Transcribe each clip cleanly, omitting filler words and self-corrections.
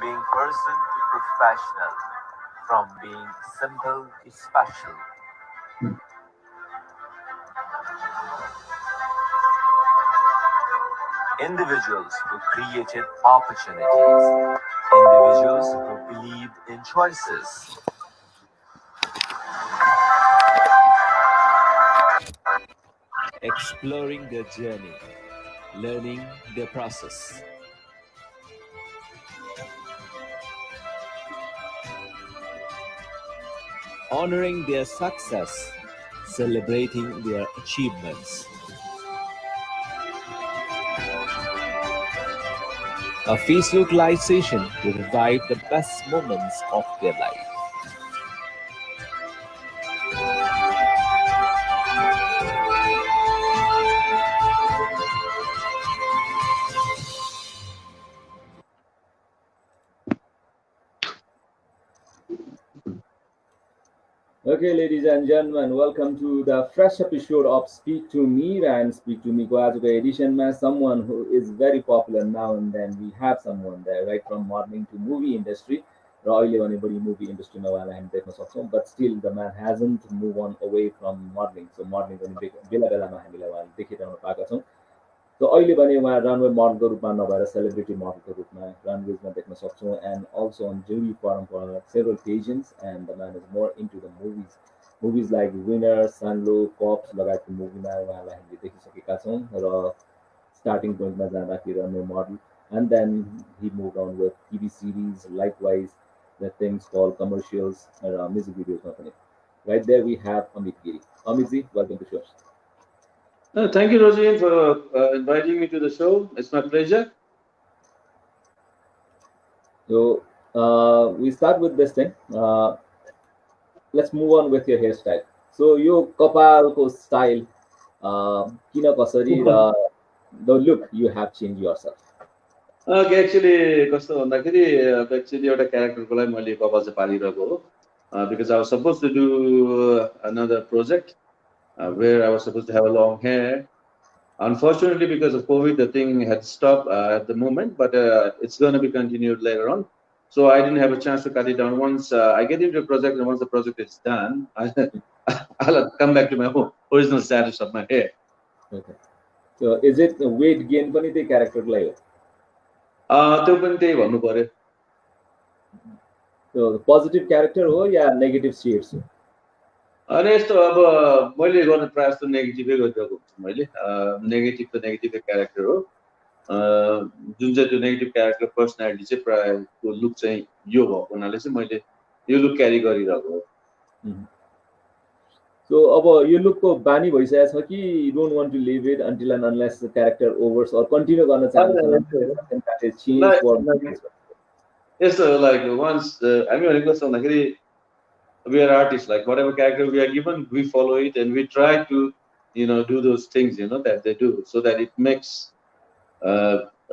being person to professional, from being simple to special. Individuals who created opportunities, individuals who believed in choices. Exploring their journey, learning their process. Honoring their success, celebrating their achievements. A Facebook Live session to revive the best moments of their life. Okay, ladies and gentlemen, welcome to the fresh episode of Speak to Me and Speak to Me को आजको एडिसनमा someone who is very popular now and then. We have someone there right from modeling to movie industry. र अहिले भने बढी movie इन्डस्ट्रीमा उहाँलाई हामी देख्न सक्छौँ, but still the man hasn't moved on away from modeling. So modeling पनि बेला बेलामा हामीलाई उहाँले देखिरहन पाएका छौँ. So अहिले भने उहाँ रनवे मोडलको रूपमा नभएर सेलिब्रिटी मोडलको रूपमा रनवेजमा देख्न सक्छौँ, and also on jury forum for several occasions, and the man is more into the movies. Movies like Winner, Sunlo, Cops लगायतको मुभीमा उहाँलाई हामीले देखिसकेका छौँ र starting pointमा जाँदाखेरि runway model, and then he moved on with TV series, likewise the things called commercials र music videos पनि. Right there we have Amit Giri. Amit ji, welcome to show. Thank you, Rosine, for inviting me to the show. It's my pleasure. So we start with this thing. Let's move on with your hairstyle. So your kapalko style, kina kasari the look you have changed yourself. Okay, actually, actually एउटा क्यारेक्टरको लागि मैले कपाल चाहिँ पालिरहेको हो, because I was supposed to do another project where I was supposed to have a long hair. Unfortunately, because of COVID, the thing had stopped at the moment, but it's going to be continued later on. So I didn't have a chance to cut it down. Once I get into a project, and once the project is done, I'll come back to my original status of my hair. Okay. So is it weight gain पनि त्यही character लाई हो? त्यो पनि त्यही भन्नु पर्यो. So positive character हो या negative shades हो? अनि यस्तो अब मैले गर्ने प्रयास त नेगेटिभै गरिरहेको हुन्छु मैले. नेगेटिभ त नेगेटिभै क्यारेक्टर हो. जुन चाहिँ त्यो नेगेटिभ क्यारेक्टर पर्सनालिटी चाहिँ प्रायको लुक चाहिँ यो भएको हुनाले चाहिँ मैले यो लुक क्यारी गरिरहेको हो. So अब यो लुकको बानी भइसकेको छ कि you don't want to leave it until and unless the character overs or continue गर्न चाहनुहुन्छ? यस्तो like once हामी भनेको कस्तो भन्दाखेरि we are artists, like whatever character we are given, we follow it and we try to, do those things, that they do, so that it makes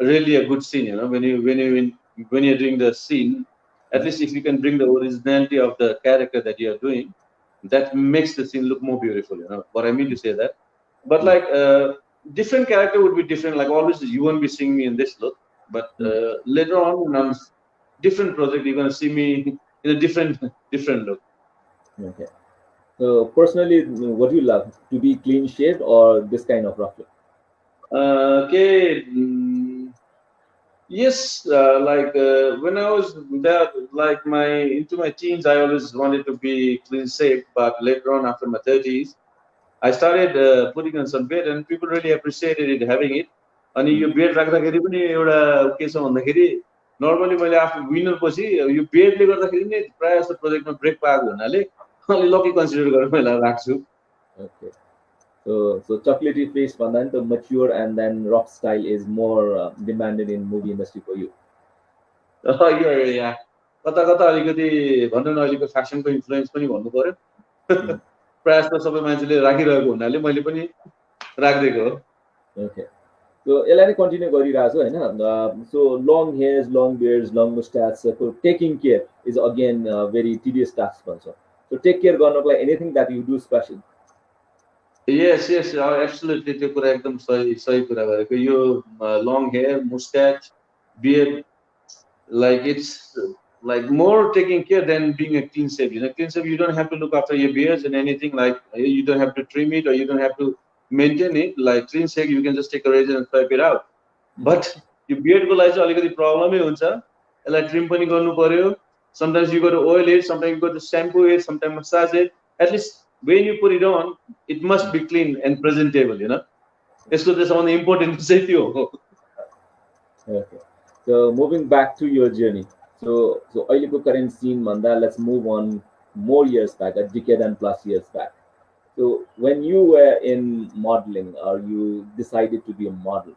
really a good scene. When you're doing the scene, at least if you can bring the originality of the character that you are doing, that makes the scene look more beautiful. What I mean to say that. But like different character would be different. Like always, you won't be seeing me in this look, but later on, when I'm different project, you're gonna see me in a different look. Okay. So personally, what do you love? To be clean shaved or this kind of rough look? Okay. Yes, like when I was there, like into my teens, I always wanted to be clean shaved. But later on, after my 30s, I started putting on some beard, and people really appreciated it, having it. And यो beard राख्दाखेरि पनि एउटा के छ भन्दाखेरि normally मैले आफ्नो winner पछि यो beardले गर्दाखेरि नै प्राय जस्तो प्रोजेक्टमा ब्रेक पाएको हुनाले अलि लकी कन्सिडर गरेर मैले राख्छु. Okay. So chocolatey face भन्दा नि त mature and then rock style is more demanded in movie industry for you. यो कता कता अलिकति भन्नु न अहिलेको फ्यासनको इन्फ्लुएन्स पनि भन्नु पर्यो. प्राय जस्तो सबै मान्छेले राखिरहेको हुनाले मैले पनि राखिदिएको हो. Okay. So यसलाई नै कन्टिन्यू गरिरहेको छु हैन. So long hairs, long beards, long mustache, so taking care is again very tedious task भन्छ. So take care गर्नको लागि anything that you do special. Yes, absolutely. त्यो कुरा एकदम सही कुरा गरेको. यो long hair, mustache, beard, like it's like more taking care than being a clean shave. Clean shave, you don't have to look after your beards and anything. Like you don't have to trim it or you don't have to maintain it. Like clean shave, you can just take a razor and swipe it out. But your beard को लागि चाहिँ अलिकति प्रब्लमै हुन्छ. यसलाई trim पनि गर्नु पर्यो. Sometimes you got to oil it, sometimes you got to shampoo it, sometimes massage it. At least when you put it on, it must be clean and presentable. यसको चाहिँ सबभन्दा इम्पोर्टेन्ट चाहिँ त्यो हो. Okay. So moving back to your journey. So अहिलेको current scene भन्दा let's move on more years back, a decade and plus years back. So when you were in modeling or you decided to be a model,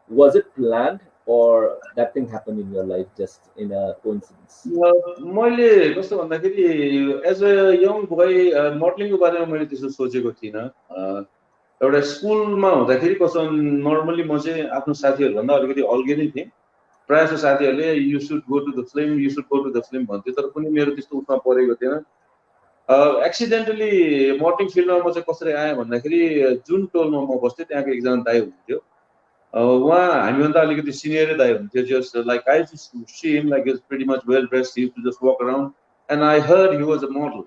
was it planned or that thing happened in your life just in a coincidence? मैले कस्तो भन्दाखेरि as a young boy मोडलिङको बारेमा मैले त्यसो सोचेको थिइनँ. एउटा स्कुलमा हुँदाखेरि कस्तो नर्मली म चाहिँ आफ्नो साथीहरूभन्दा अलिकति अल्गै नै थिएँ. प्रायः जस्तो साथीहरूले you should go to the film, you should go to the film भन्थ्यो. तर पनि मेरो त्यस्तो उसमा परेको थिएन. एक्सिडेन्टली मोडलिङ फिल्डमा म चाहिँ कसरी आएँ भन्दाखेरि जुन टोलमा म बस्थेँ त्यहाँको एकजना दाइ हुनुहुन्थ्यो. उहाँ हामीभन्दा अलिकति सिनियरै दाइ हुनुहुन्थ्यो. Just like I see him like is pretty much well dressed, he used to just walk around and I heard he was a model.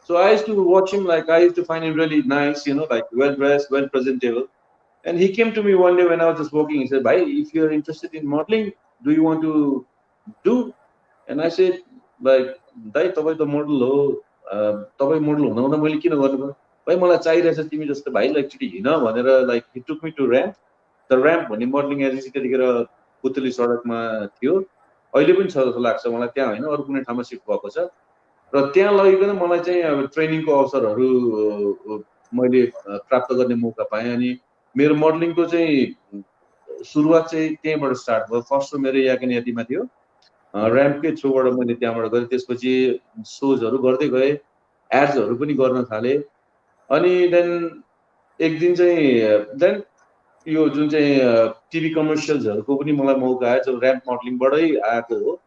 So I used to watch him, like I used to find him really nice, like well dressed, well presentable. And he came to me one day when I was just walking. He said, "Bhai, if you're interested in modeling, do you want to do?" And I said, like, "Dai, tapai ta model ho. Tapai model huna hunदा मैले किन गर्नु पर्यो? भाइ मलाई चाहिरहेछ तिमी जस्तो भाइलाई एकचोटि हिँड भनेर like he took me to ramp. The ramp भन्ने मोडलिङ एजेन्सी त्यतिखेर पुतली सडकमा थियो. अहिले पनि छ जस्तो लाग्छ मलाई. त्यहाँ होइन अरू कुनै ठाउँमा सिफ्ट भएको छ. र त्यहाँ लगिकन मलाई चाहिँ अब ट्रेनिङको अवसरहरू मैले प्राप्त गर्ने मौका पाएँ. अनि मेरो मोडलिङको चाहिँ सुरुवात चाहिँ त्यहीँबाट स्टार्ट भयो. फर्स्ट मेरो याकिनियातीमा थियो. ऱ्याम्पकै थ्रुबाट मैले त्यहाँबाट गरेँ. त्यसपछि सोजहरू गर्दै गएँ, एड्सहरू पनि गर्न थालेँ. अनि देन एक दिन चाहिँ देन यो जुन चाहिँ टिभी कमर्सियल्सहरूको पनि मलाई मौका आयो जो ऱ्याम्प मोडलिङबाटै आएको हो.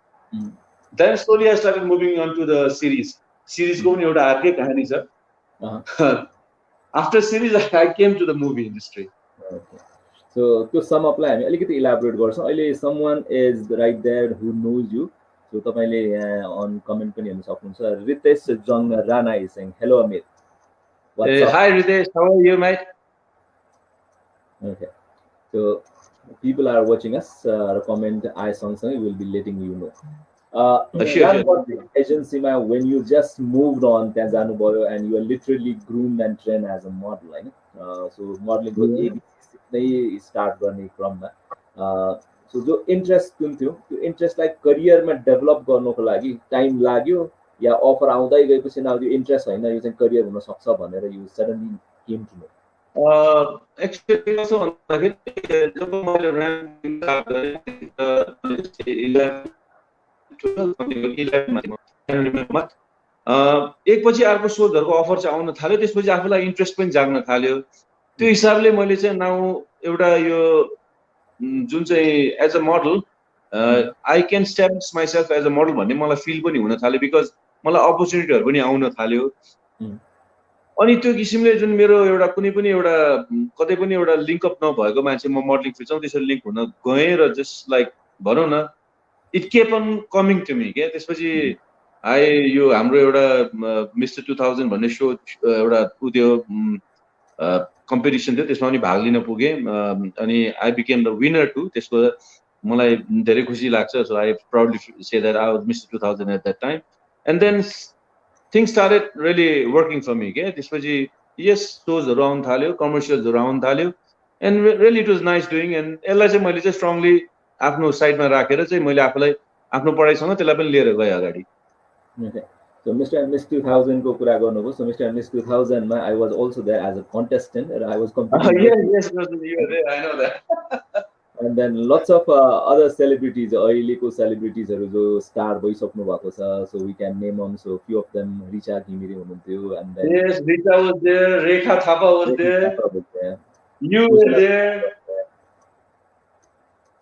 Then slowly I started moving on to the series. Series को पनि एउटा अर्कै कहानी छ. After series I came to the movie industry. Okay. So to sum up लाई हामी अलिकति elaborate गर्छौं. अहिले someone is right there who knows you. So तपाईले on comment पनि हेर्न सक्नुहुन्छ. Ritesh Jong Rana is saying hello Amit. What's up? Hi Ritesh, how are you mate? Okay. So people are watching us. Comment I सँगसँगै will be letting you know. Agency when you just moved on त्यहाँ जानुभयो and you are literally groomed and trained as a model हैन. So modeling को नै start गर्ने क्रममा so जो interest कुन थियो त्यो इन्ट्रेस्टलाई करियरमा डेभलप गर्नको लागि टाइम लाग्यो या अफर आउँदै गएपछि न त्यो इन्ट्रेस्ट हैन यो चाहिँ करियर हुन सक्छ भनेर you suddenly came to know? Actually कस्तो भन्दाखेरि जब मैले ऱ्याम्प एकपछि अर्को सोजहरूको अफर चाहिँ आउन थाल्यो. त्यसपछि आफूलाई इन्ट्रेस्ट पनि जाग्न थाल्यो. त्यो हिसाबले मैले चाहिँ नाउ एउटा यो जुन चाहिँ as a model I can establish myself as a model भन्ने मलाई फिल पनि हुन थाल्यो. बिकज मलाई अपर्च्युनिटीहरू पनि आउन थाल्यो. अनि त्यो किसिमले जुन मेरो एउटा कुनै पनि एउटा कतै पनि एउटा लिङ्कअप नभएको मान्छे म मोडलिङ फिल्डसँग त्यसरी लिङ्क हुन गएँ र जस्ट लाइक भनौँ न it kept on coming to me के. त्यसपछि यो हाम्रो एउटा मिस्टर 2000 भन्ने सो एउटा त्यो कम्पिटिसन थियो. त्यसमा पनि भाग लिन पुगेँ. अनि I became the winner too. त्यसको मलाई धेरै खुसी लाग्छ. So I proudly say that I was mister 2000 at that time. And then things started really working for me के. त्यसपछि यस सोजहरू आउन थाल्यो, कमर्सियल्सहरू आउन थाल्यो. And really it was nice doing. And यसलाई चाहिँ मैले चाहिँ स्ट्रङली आफ्नो साइडमा राखेर चाहिँ मैले आफूलाई आफ्नो पढाइसँग त्यसलाई पनि लिएर गएँ अगाडि. So Mr. and Miss 2000 को कुरा गर्नुभयो. So Mr. and Miss 2000 मा I was also there as a contestant and I was competing. Yes, you were there. I know that. And then lots of other celebrities, अहिलेको celebritiesहरू जो star भइसक्नु भएको छ. So we can name them. So few of them, Richa Ghimire हुनुहुन्थ्यो. And then yes, Richa was there, Rekha Thapa was there. You were there.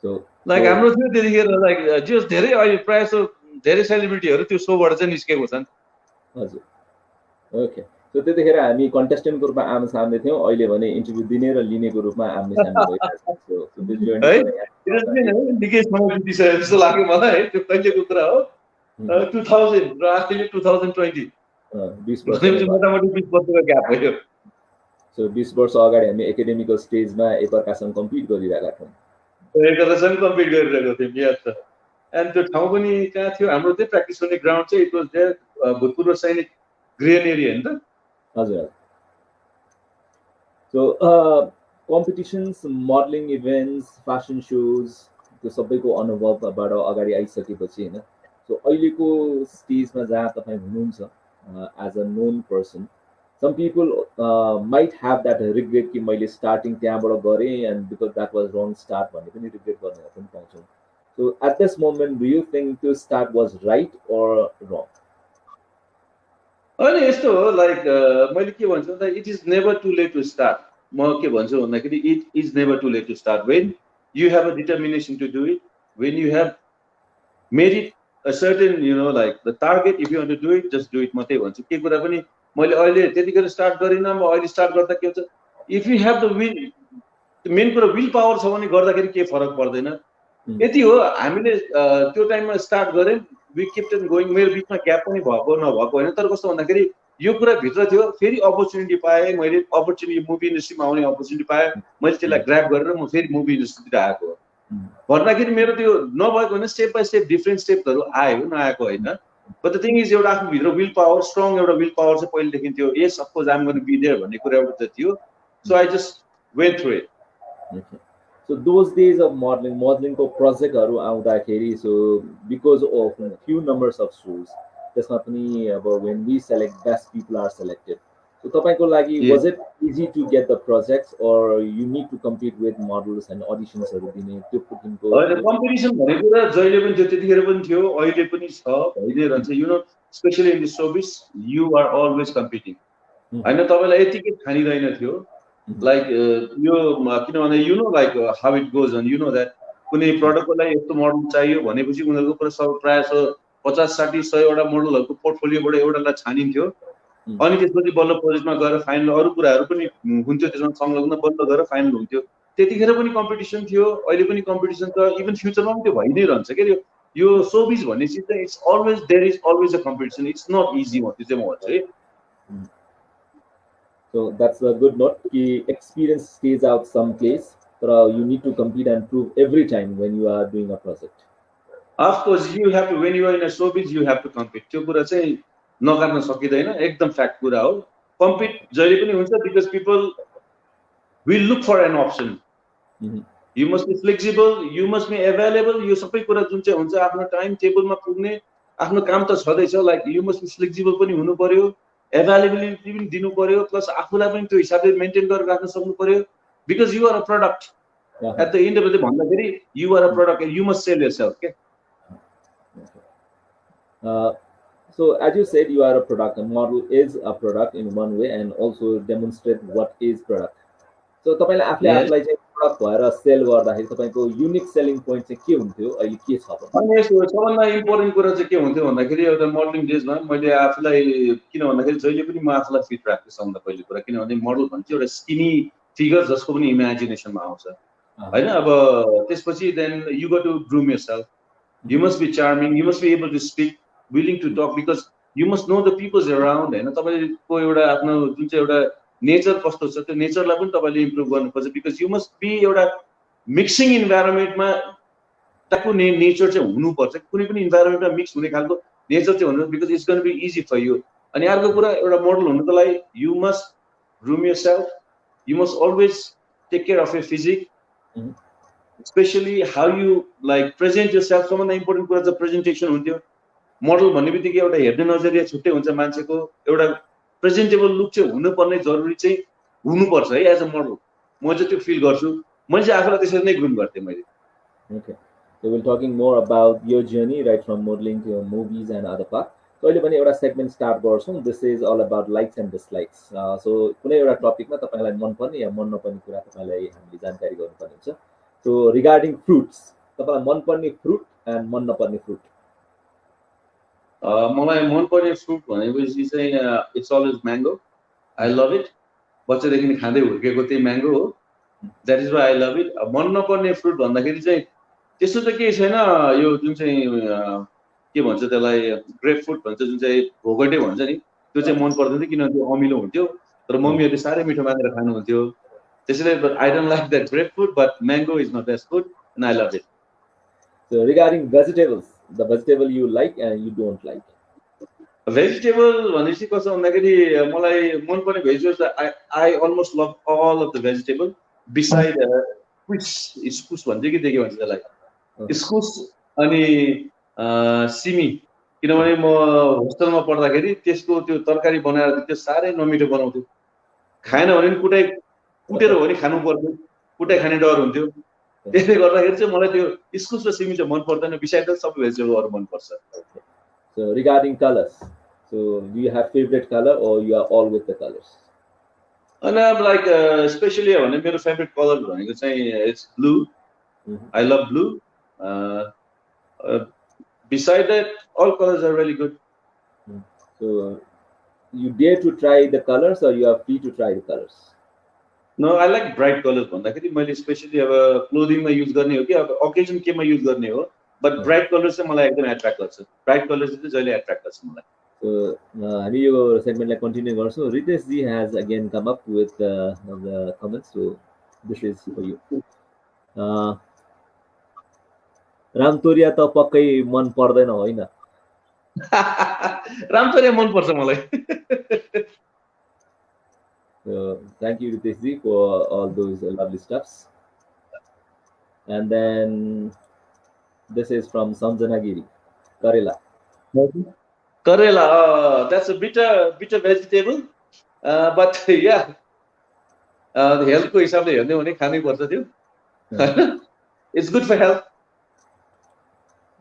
So like हाम्रो थियो त्यतिखेर like just धेरै अहिले प्रायः जस्तो धेरै सेलिब्रिटीहरू त्यो सोबाट चाहिँ निस्केको छन्. हजुर. Okay. सो त्यतिखेर हामी कन्टेस्टेन्टको रूपमा आम्ने सामने थियौँ, अहिले भने इन्टरभ्यू दिने र लिनेको रूपमा आम्ने सामने भइरहेको छ। सो त्यो जर्नी है चाहिँ किनभने निकै समय बितिसक्यो जस्तो लाग्यो मलाई है, त्यो कहिलेको कुरा हो 2000 र अहिले 2020 20 वर्ष भनेपछि मोटामोटी 20 वर्षको ग्याप भयो। सो 20 वर्ष अगाडि हामी एकाडेमिकल स्टेजमा एकअर्कासँग कम्पिट गरिरहेका थियौँ। एकअर्कासँग कम्पिट गरिरहेको थियौँ, याद छ। एन्ड त्यो ठाउँ पनि कहाँ थियो हाम्रो चाहिँ प्र्याक्टिस हुने ग्राउन्ड चाहिँ इट वाज देयर भूतपूर्व सैनिक ग्रेन एरिया होइन त? हजुर। So competitions, modelling events, fashion shows, त्यो सबैको अनुभवबाट अगाडि आइसकेपछि होइन, सो अहिलेको स्टेजमा जहाँ तपाईँ हुनुहुन्छ as a known person, some people might have that regret कि मैले स्टार्टिङ त्यहाँबाट गरेँ and because that was wrong start भन्ने पनि रिग्रेट गर्नेहरू पनि पाउँछौँ। So at this moment do you think त्यो start was right or wrong? अनि यस्तो हो लाइक मैले के भन्छु भन्दा it is never too late to start. म के भन्छु भन्दाखेरि it is never too late to start when you have a determination to do it, when you have made it a certain you know like the target, if you want to do it just do it. म त्यही भन्छु, के कुरा पनि मैले अहिले त्यतिखेर start गरिनँ, म अहिले स्टार्ट गर्दा के हुन्छ, if you have the will, main कुरा विल पावर छ भने गर्दाखेरि केही फरक पर्दैन। यति हो, हामीले त्यो टाइममा स्टार्ट गरेँ, वी किप्ट एन्ड गोइङ। मेरो बिचमा ग्याप पनि भएको नभएको होइन, तर कस्तो भन्दाखेरि यो कुरा भित्र थियो, फेरि अपर्च्युनिटी पाएँ मैले, अपर्च्युनिटी मुभी इन्डस्ट्रीमा आउने अपर्च्युनिटी पाएँ, मैले त्यसलाई ग्र्याब गरेर म फेरि मुभी इन्डस्ट्रीतिर आएको। भन्दाखेरि मेरो त्यो नभएको होइन, स्टेप बाई स्टेप डिफ्रेन्ट स्टेपहरू आयो, नआएको होइन। बट द थिङ इज एउटा आफूभित्र विल पावर, स्ट्रङ एउटा विल पावर चाहिँ पहिलेदेखि थियो। Yes of course I'm going to be there भन्ने कुरा एउटा थियो। So I just went through it. So those days of modeling को प्रोजेक्टहरू आउँदाखेरि, so because of few numbers of shows, त्यसमा पनि अब when we select best people are selected. So तपाईको लागि was it easy to get the projects or you need to compete with models and auditions-हरू दिने त्यो किसिमको? होइन, कम्पिटिसन भन्ने कुरा जहिले पनि थियो, त्यतिखेर पनि थियो, अहिले पनि छ, भइदिएर रहन्छ। You know specially in the service you are always competing होइन, तपाईँलाई यतिकै ठानिँदैन थियो लाइक यो किनभने you know like how it goes on, you know that कुनै प्रडक्टको लागि यस्तो मोडल चाहियो भनेपछि उनीहरूको पुरा सब प्रायः 50, 60, 100वटा मोडलहरूको पोर्टफोलियोबाट एउटालाई छानिन्थ्यो। अनि त्यसपछि बल्ल प्रोजेक्टमा गएर फाइनल अरू कुराहरू पनि हुन्थ्यो, त्यसमा संलग्न बल्ल गएर फाइनल हुन्थ्यो। त्यतिखेर पनि कम्पिटिसन थियो, अहिले पनि कम्पिटिसन छ, इभन फ्युचरमा पनि त्यो भइ नै रहन्छ क्या। यो सोबिज भन्ने चिज चाहिँ it's always there is always a competition, it's not easy हो, त्यो चाहिँ म भन्छु है। So that's a good note कि experience stays out someplace, but you need to compete and prove every time when you are doing a project. Of course you have to, when you are in a showbiz you have to compete, त्यो कुरा चाहिँ नगर्न सकिँदैन, एकदम fact कुरा हो। Compete जहिले पनि हुन्छ because people will look for an option. You must be flexible, you must be available, यो सबै कुरा जुन चाहिँ हुन्छ आफ्नो टाइम टेबलमा पुग्ने, आफ्नो काम त छँदैछ, like you must be flexible पनि हुनु पर्यो, अभाइलेबिलिटी पनि दिनु पर्यो, प्लस आफूलाई पनि त्यो हिसाबले मेन्टेन गरेर राख्न सक्नु पर्यो, because you are a product at the end of the day. भन्दाखेरि you are a product and you must sell yourself के। So as you said, you are a product. A model is a product in one way and also demonstrate what is product. So तपाईले आफूले आफूलाई चाहिँ product भएर sale गर्दाखेरि तपाईको unique selling point चाहिँ के हुन्थ्यो, अहिले के छ? अनि यसो सबभन्दा इम्पोर्टेन्ट कुरा चाहिँ के हुन्थ्यो भन्दाखेरि एउटा मोडलिङ डेजमा मैले आफूलाई किन भन्दाखेरि जहिले पनि म आफूलाई फिट राख्छु सबभन्दा पहिलो कुरा, किनभने मोडल भन्छ एउटा स्किनी फिगर जसको पनि इमेजिनेसनमा आउँछ होइन। अब त्यसपछि then you go to groom yourself, you must be charming, you must be able to speak, willing to talk, because you must know the peoples around होइन। तपाईँको एउटा आफ्नो जुन चाहिँ एउटा नेचर कस्तो छ त्यो नेचरलाई पनि तपाईँले इम्प्रुभ गर्नुपर्छ, बिकज यु मस्ट बी एउटा मिक्सिङ इन्भाइरोमेन्टमा टाइपको नेचर चाहिँ हुनुपर्छ, कुनै पनि इन्भाइरोमेन्टमा मिक्स हुने खालको नेचर चाहिँ हुनु, because it's gonna be easy for you. अनि अर्को कुरा एउटा मोडल हुनुको लागि you must groom yourself, you must always take care of your physique, specially how you like present yourself. सबभन्दा इम्पोर्टेन्ट कुरा चाहिँ प्रेजेन्टेसन हुन्थ्यो। मोडल भन्ने बित्तिकै एउटा हेर्ने नजरिया छुट्टै हुन्छ मान्छेको, एउटा प्रेजेन्टेबल लुक चाहिँ हुनुपर्ने जरुरी चाहिँ हुनुपर्छ है एज अ मोडल। म चाहिँ त्यो फिल गर्छु, मैले चाहिँ आफूलाई त्यसरी नै ग्रुम गर्थेँ मैले। Okay. So we're talking more about your journey right from modeling to movies and other part. So अहिले पनि एउटा सेगमेन्ट स्टार्ट गर्छौँ, this is all about likes and dislikes. So कुनै एउटा टपिकमा तपाईँलाई मनपर्ने या मन नपर्ने कुरा तपाईँलाई हामीले जानकारी गर्नुपर्ने हुन्छ। सो रिगार्डिङ फ्रुट्स, तपाईँलाई मनपर्ने फ्रुट एन्ड मन नपर्ने फ्रुट? मलाई मनपर्ने फ्रुट भनेपछि चाहिँ it's always mango. I love it. बच्चादेखि नै खाँदै हुर्केको त्यही म्याङ्गो हो. That is why I love it. मन नपर्ने फ्रुट भन्दाखेरि चाहिँ त्यस्तो त केही छैन. यो जुन चाहिँ के भन्छ त्यसलाई ग्रेप फ्रुट भन्छ जुन चाहिँ भोगटे भन्छ नि त्यो चाहिँ मन पर्दैन किनभने त्यो अमिलो हुन्थ्यो तर मम्मीहरूले साह्रै मिठो मानेर खानुहुन्थ्यो. त्यसैले I don't like that grapefruit, but mango is my best food and I love it. So regarding vegetables, the vegetable you like and you don't like. Vegetable भनेपछि कस्तो भन्दाखेरि मलाई मन पर्ने vegetables I almost love all of the vegetable beside इस्कुस भन्छ कि के भन्छ त्यसलाई इस्कुस अनि सिमी किनभने म होस्टेलमा पढ्दाखेरि त्यसको त्यो तरकारी बनाएर त्यो साह्रै नमिठो बनाउँथ्यो. खाएन भने कुटेर हो नि खानु पर्थ्यो. कुटाइ खाने डर हुन्थ्यो. त्यसले गर्दाखेरि चाहिँ मलाई त्यो इस्कुस र सिमी चाहिँ मन पर्दैन. बिसाइड सबै भेजिटेबलहरु मन पर्छ. So regarding colors, so do you have favorite color or you are all with the colors? And I'm like especially भने मेरो favorite color भनेको चाहिँ it's blue. I love blue. Beside that, all colors are really good. So you dare to try the colors or you are free to try the colors? No, I like bright colors भन्दाखेरि मैले specially अब क्लोथिङमा use गर्ने हो कि अब occasion केमा use गर्ने हो बट ब्राइट कलर्स चाहिँ मलाई एकदम एट्र्याक्ट गर्छ. ब्राइट कलर्स चाहिँ जहिले एट्र्याक्ट गर्छ मलाई. So हामी यो सेगमेन्टलाई कन्टिन्यू गर्छौं. रितेश जी has again come up with the comments, so this is for you. रामतोरिया त पक्कै मन पर्दैन होइन? रामतोरिया मन पर्छ मलाई. So thank you Ritesh ji for all those lovely stuffs. And then this is from Sanjana Giri, Karela. Karela, that's a bitter vegetable, but yeah, health को हिसाबले हेर्ने हो भने खानै पर्छ त्यो. It's good for health.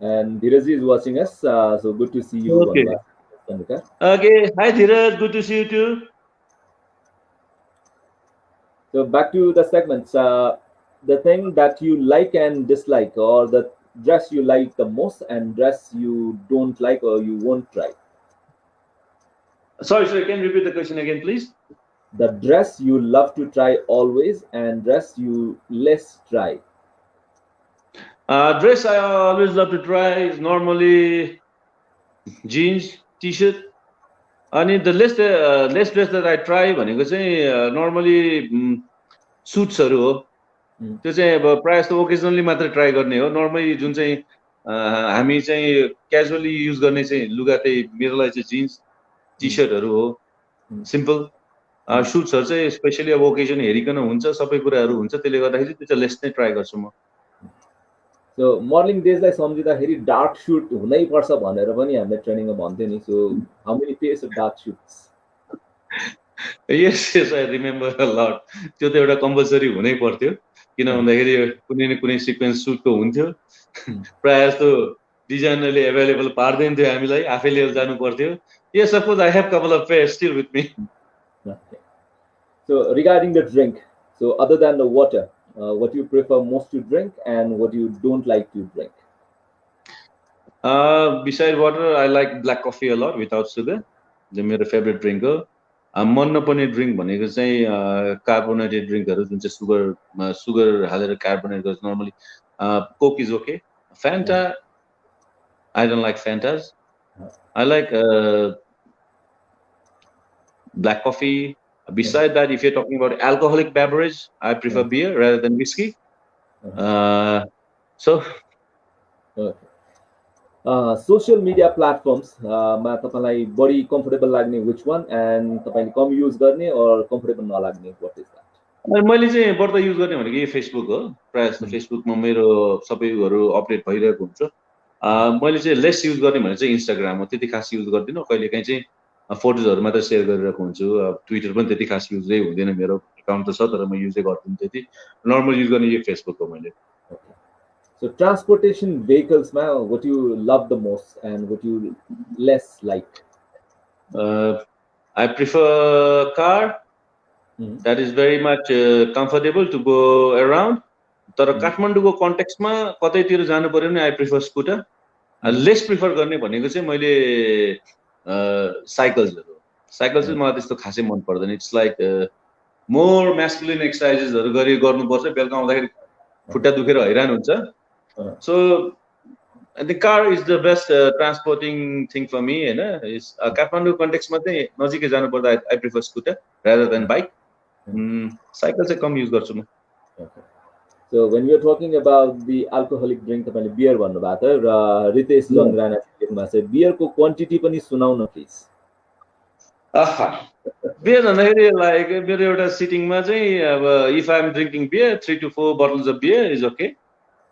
And Dheeraj ji is watching us, so good to see you. Okay. Okay, hi Dheeraj, good to see you too. So back to the segments. The thing that you like and dislike, or the dress you like the most and dress you don't like or you won't try. Sorry, can you repeat the question again, please? The dress you love to try always and dress you less try. Dress I always love to try is normally jeans, t-shirt. And the less dress that I try भनेको चाहिँ normally suitsहरु हो. त्यो चाहिँ अब प्रायः जस्तो occasionally मात्र try गर्ने हो. नर्मली जुन चाहिँ हामी चाहिँ क्याजुअली युज गर्ने चाहिँ लुगा चाहिँ मेरो लागि चाहिँ जीन्स टी-शर्टहरु हो. सिम्पल. सुट्सहरु चाहिँ स्पेशली अब ओकेजन हेरिकन हुन्छ, सबै कुराहरु हुन्छ. त्यसले गर्दाखेरि त्यो चाहिँ लेस नै ट्राई गर्छु म. So modeling days लाई सम्झिँदाखेरि डार्क शूट हुनै पर्छ भनेर पनि हामीले ट्रेनिङमा भन्थ्यो नि. So how many pairs of dark shoots? Yes, I remember a lot. त्यो त एउटा कम्पल्सरी हुनै पर्थ्यो. किन भन्दाखेरि कुनै न कुनै सिक्वेन्स सुटको हुन्थ्यो. प्राय जस्तो डिजाइनरले अवेलेबल पार्दैन थियो हामीलाई, आफैले जानु पर्थ्यो. Yes, of course I have couple of pairs still with me. Okay. So regarding the drink, so other than the water, what you prefer most to drink and what you don't like to drink? Beside water, I like black coffee a lot without sugar. The मेरो favorite drink हो. मन नपर्ने drink भनेको चाहिँ carbonated ड्रिंकहरु जुन चाहिँ sugar हालेर carbonate गर्छ. Normally Coke is okay. Fanta, I don't like Fantas. I like black coffee. Beside that, if you're talking about alcoholic beverage, I prefer beer rather than whiskey. So social media platforms मा तपाईलाई बढी comfortable लाग्ने which one and तपाईले कम use गर्ने or comfortable नलाग्ने what is that? मैले चाहिँ बढ्ता युज गर्ने भनेको यो फेसबुक हो. प्राय जस्तो फेसबुकमा मेरो सबैहरु अपडेट भइरहेको हुन्छ. मैले चाहिँ लेस युज गर्ने भने चाहिँ इन्स्टाग्राम हो. त्यति खास युज गर्दिन. कहिलेकाहीँ चाहिँ फोटोजहरु मात्र शेयर गरिरहेको हुन्छु. ट्विटर पनि त्यति खास युजै हुँदैन. मेरो अकाउन्ट त छ तर म युजै गर्दिन त्यति. नर्मल युज गर्ने यो फेसबुक हो मैले. So transportation vehicles ma what you love the most and what you less like? I prefer car. That is very much comfortable to go around. तर काठमाडौँको कन्टेक्स्टमा कतैतिर जानु पर्यो भने I prefer scooter. Lace prefer गर्ने भनेको चाहिँ मैले साइकल्सहरु. साइकल चाहिँ मलाई त्यस्तो खासै मन पर्दैन. इट्स लाइक मोर म्यास्कुलिन एक्सर्साइजेसहरू गर्नुपर्छ. बेलुका आउँदाखेरि खुट्टा दुखेर हैरान हुन्छ. So the car is the best transporting thing for me, you know. Is Kathmandu context ma चाहिँ नजिकै जानु पर्दा I prefer scooter rather than bike. Cycle चाहिँ कम use गर्छु म. So when we are talking about the alcoholic drink, तपाईले beer भन्नु भएको थियो र रितेश जङ्गराना लेख्नु भएको छ. beer को quantity पनि सुनाउन प्लिज. Beer भन्दाखेरि like मेरो एउटा सिटिङ मा चाहिँ अब if I am drinking beer 3 to 4 bottles of beer is okay.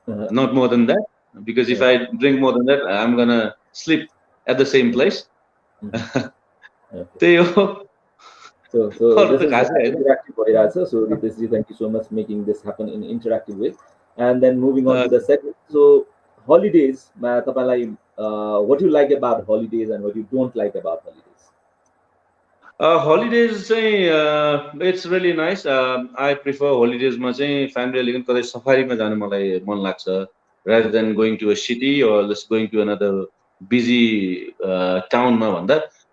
Not more than that. Because if I drink more than that, I'm gonna sleep at the same place. So this is interactive way, so Riteshji, thank you so much making this happen in interactive way. And then moving on to the second. So holidays, what you like about holidays and what you don't like about holidays? Holidays, it's really nice. I prefer holidays. Ma चाहिँ family ligand कतै सफारीमा जानु मलाई मन लाग्छ. Rather than going to a city or just going to another busy town,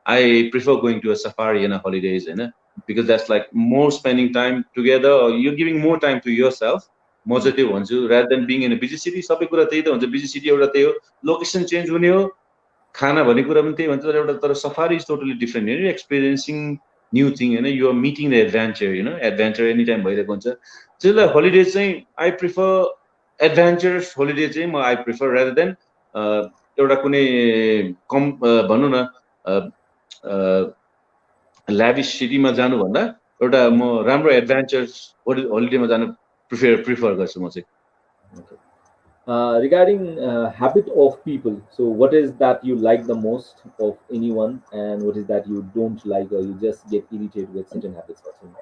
I prefer going to a safari and a holidays, you know, because that's like more spending time together, or you're giving more time to yourself. Rather than being in a busy city, busy city location change safari is totally different. You're experiencing new thing, you know, you are meeting the adventure, you know, adventure anytime. So the holidays, I prefer adventurous holiday चाहिँ I prefer rather than एउटा कुनै कम भन्नु न lavish city मा जानु भन्दा एउटा म राम्रो adventurous holiday मा जानु prefer गर्छु म चाहिँ. Regarding habit of people, so what is that you like the most of anyone and what is that you don't like or you just get irritated with certain habits of someone?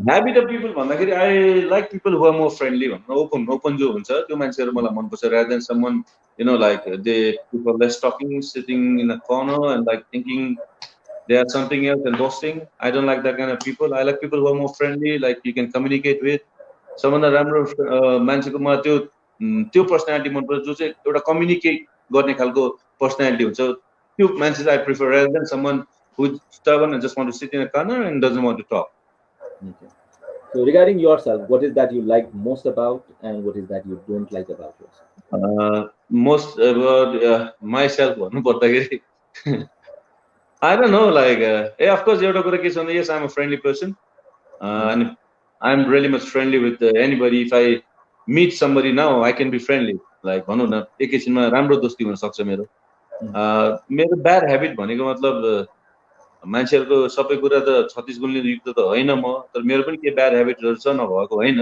Habit of people भन्दाखेरि I like people who are more friendly, open जो हुन्छ त्यो मान्छेहरु मलाई मन पर्छ rather than someone, you know, like they prefer less talking, sitting in a corner and like thinking they are something else and boasting. I don't like that kind of people. I like people who are more friendly, like you can communicate with. Someone राम्रो मान्छेको म त्यो personality मन पर्छ जो चाहिँ एउटा communicate गर्ने खालको पर्सनालिटी हुन्छ. त्यो मान्छे चाहिँ I prefer rather than someone who's stubborn and just want to sit in a corner and doesn't want to talk. Okay. So regarding yourself, what is that you like most about and what is that you don't like about yourself? Most about myself, I don't know, like, of course, yes, I'm a friendly person. And I'm really much friendly with anybody. If I meet somebody now, I can be friendly. Like, राम्रो दोस्ती हुन सक्छ मेरो. मेरो bad habit भनेको मतलब मान्छेहरुको सबै कुरा त 36 गुणले युक्त त होइन म, तर मेरो पनि के bad habitहरु छ नभएको होइन.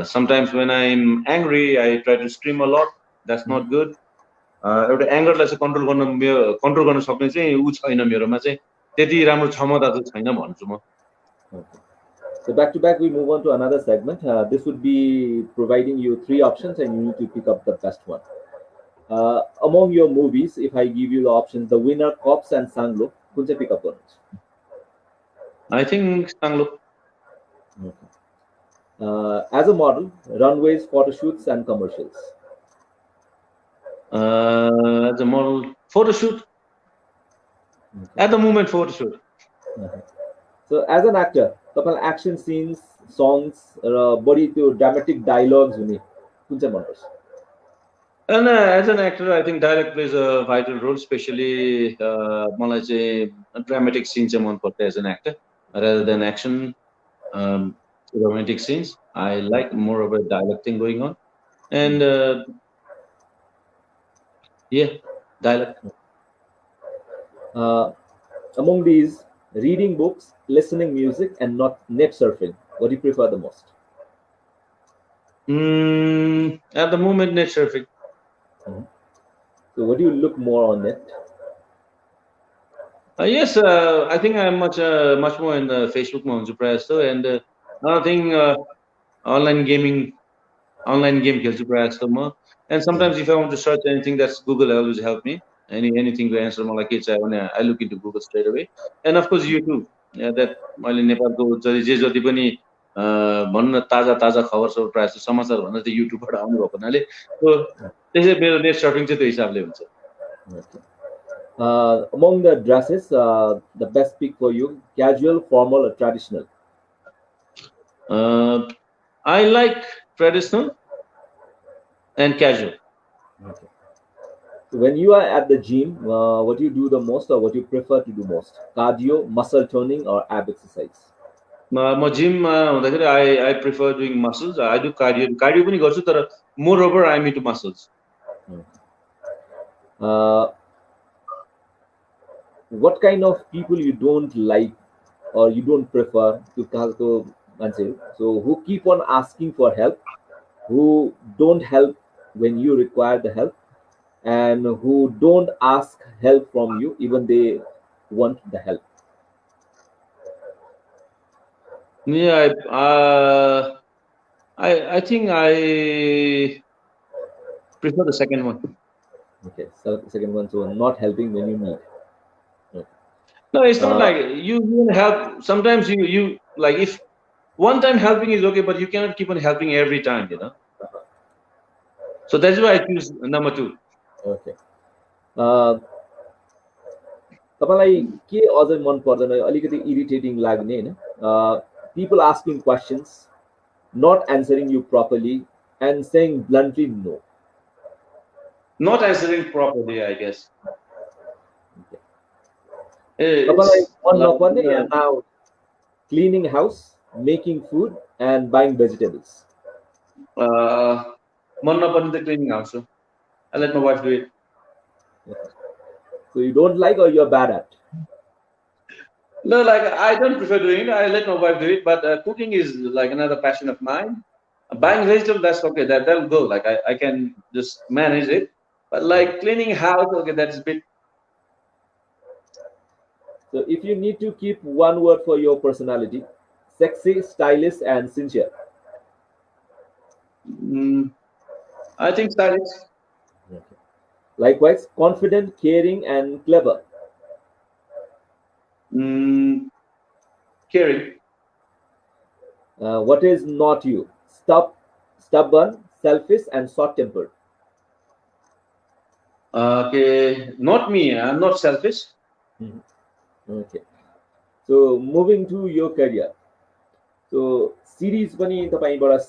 Sometimes when I'm angry, I try to scream a lot. That's not good. एउटा एंगरलाई चाहिँ कन्ट्रोल गर्न सक्ने चाहिँ उ छैन मेरोमा चाहिँ त्यति राम्रो क्षमता चाहिँ छैन भन्छु म. So back to back we move on to another segment. This would be providing you 3 options and you need to pick up the best one. Among your movies, if I give you the options, The Winner, Cops and Sanglo, which pick up one? I think Sanglo. Okay. As a model, runways, photo shoots and commercials. As a model, photo shoot. Okay. At the moment, photo shoot. So as an actor, couple action scenes, songs, body to dramatic dialogues, and as an actor, I think dialogue plays a vital role, especially dramatic scenes as an actor, rather than action, romantic scenes. I like more of a dialogue thing going on, and yeah, dialogue. Among these, reading books, listening music, and not net surfing, what do you prefer the most? At the moment, net surfing. So what do you look more on net? Yes, I think I'm much more in the Facebook and another thing, online game and sometimes if I want to search anything, that's Google always help me. Anything to answer more like I look into Google straight away. And of course YouTube. Yeah, that नेपालको जति पनि भन्न ताजा खबर सब प्रायः समाचार भन्न त युट्युबबाट आउनु भएको हुनाले त्यसै मेरो नेट सर्फिङ चाहिँ त्यो हिसाबले हुन्छ. Among the dresses, the best pick for you: casual, formal, or traditional? I like traditional and casual. Okay. So when you are at the gym, what do you do the most, or what do you prefer to do most? Cardio, muscle toning, or ab exercise? म जिममा हुँदाखेरि I prefer doing muscles. I do cardio पनि गर्छु तर moreover I'm into muscles. Uh, what kind of people you don't like or you don't prefer to answer? So who keep on asking for help, who don't help when you require the help, and who don't ask help from you even they want the help? Yeah, I think I prefer the second one. Okay, so second one, so not helping when you need. Okay. No, it's not Uh, like you can help. Sometimes you like if one time helping is okay, but you cannot keep on helping every time, you know. So that's why I choose number 2. okay. Uh, तपाईँलाई के अझै मन पर्दैन अलिकति irritating लाग्ने होइन people asking questions, not answering you properly, and saying bluntly no. Not answering properly, I guess. तपाईँलाई It's मन like नपर्ने and now cleaning house, making food, and buying vegetables. मन नपर्ने त cleaning house. I let my wife do it. So you don't like or you're bad at? No, like I don't prefer doing it. I let my wife do it. But cooking is like another passion of mine. Buying vegetables, that's okay. That'll go. Like I can just manage it. But like cleaning house, okay, that's a bit. So if you need to keep one word for your personality: sexy, stylish, and sincere. I think stylish. Okay. Likewise, confident, caring, and clever. Caring. What is not you? Stubborn, selfish, and short-tempered. Okay, not me. I'm not selfish. Okay. So moving to your career. So series पनि तपाईबाट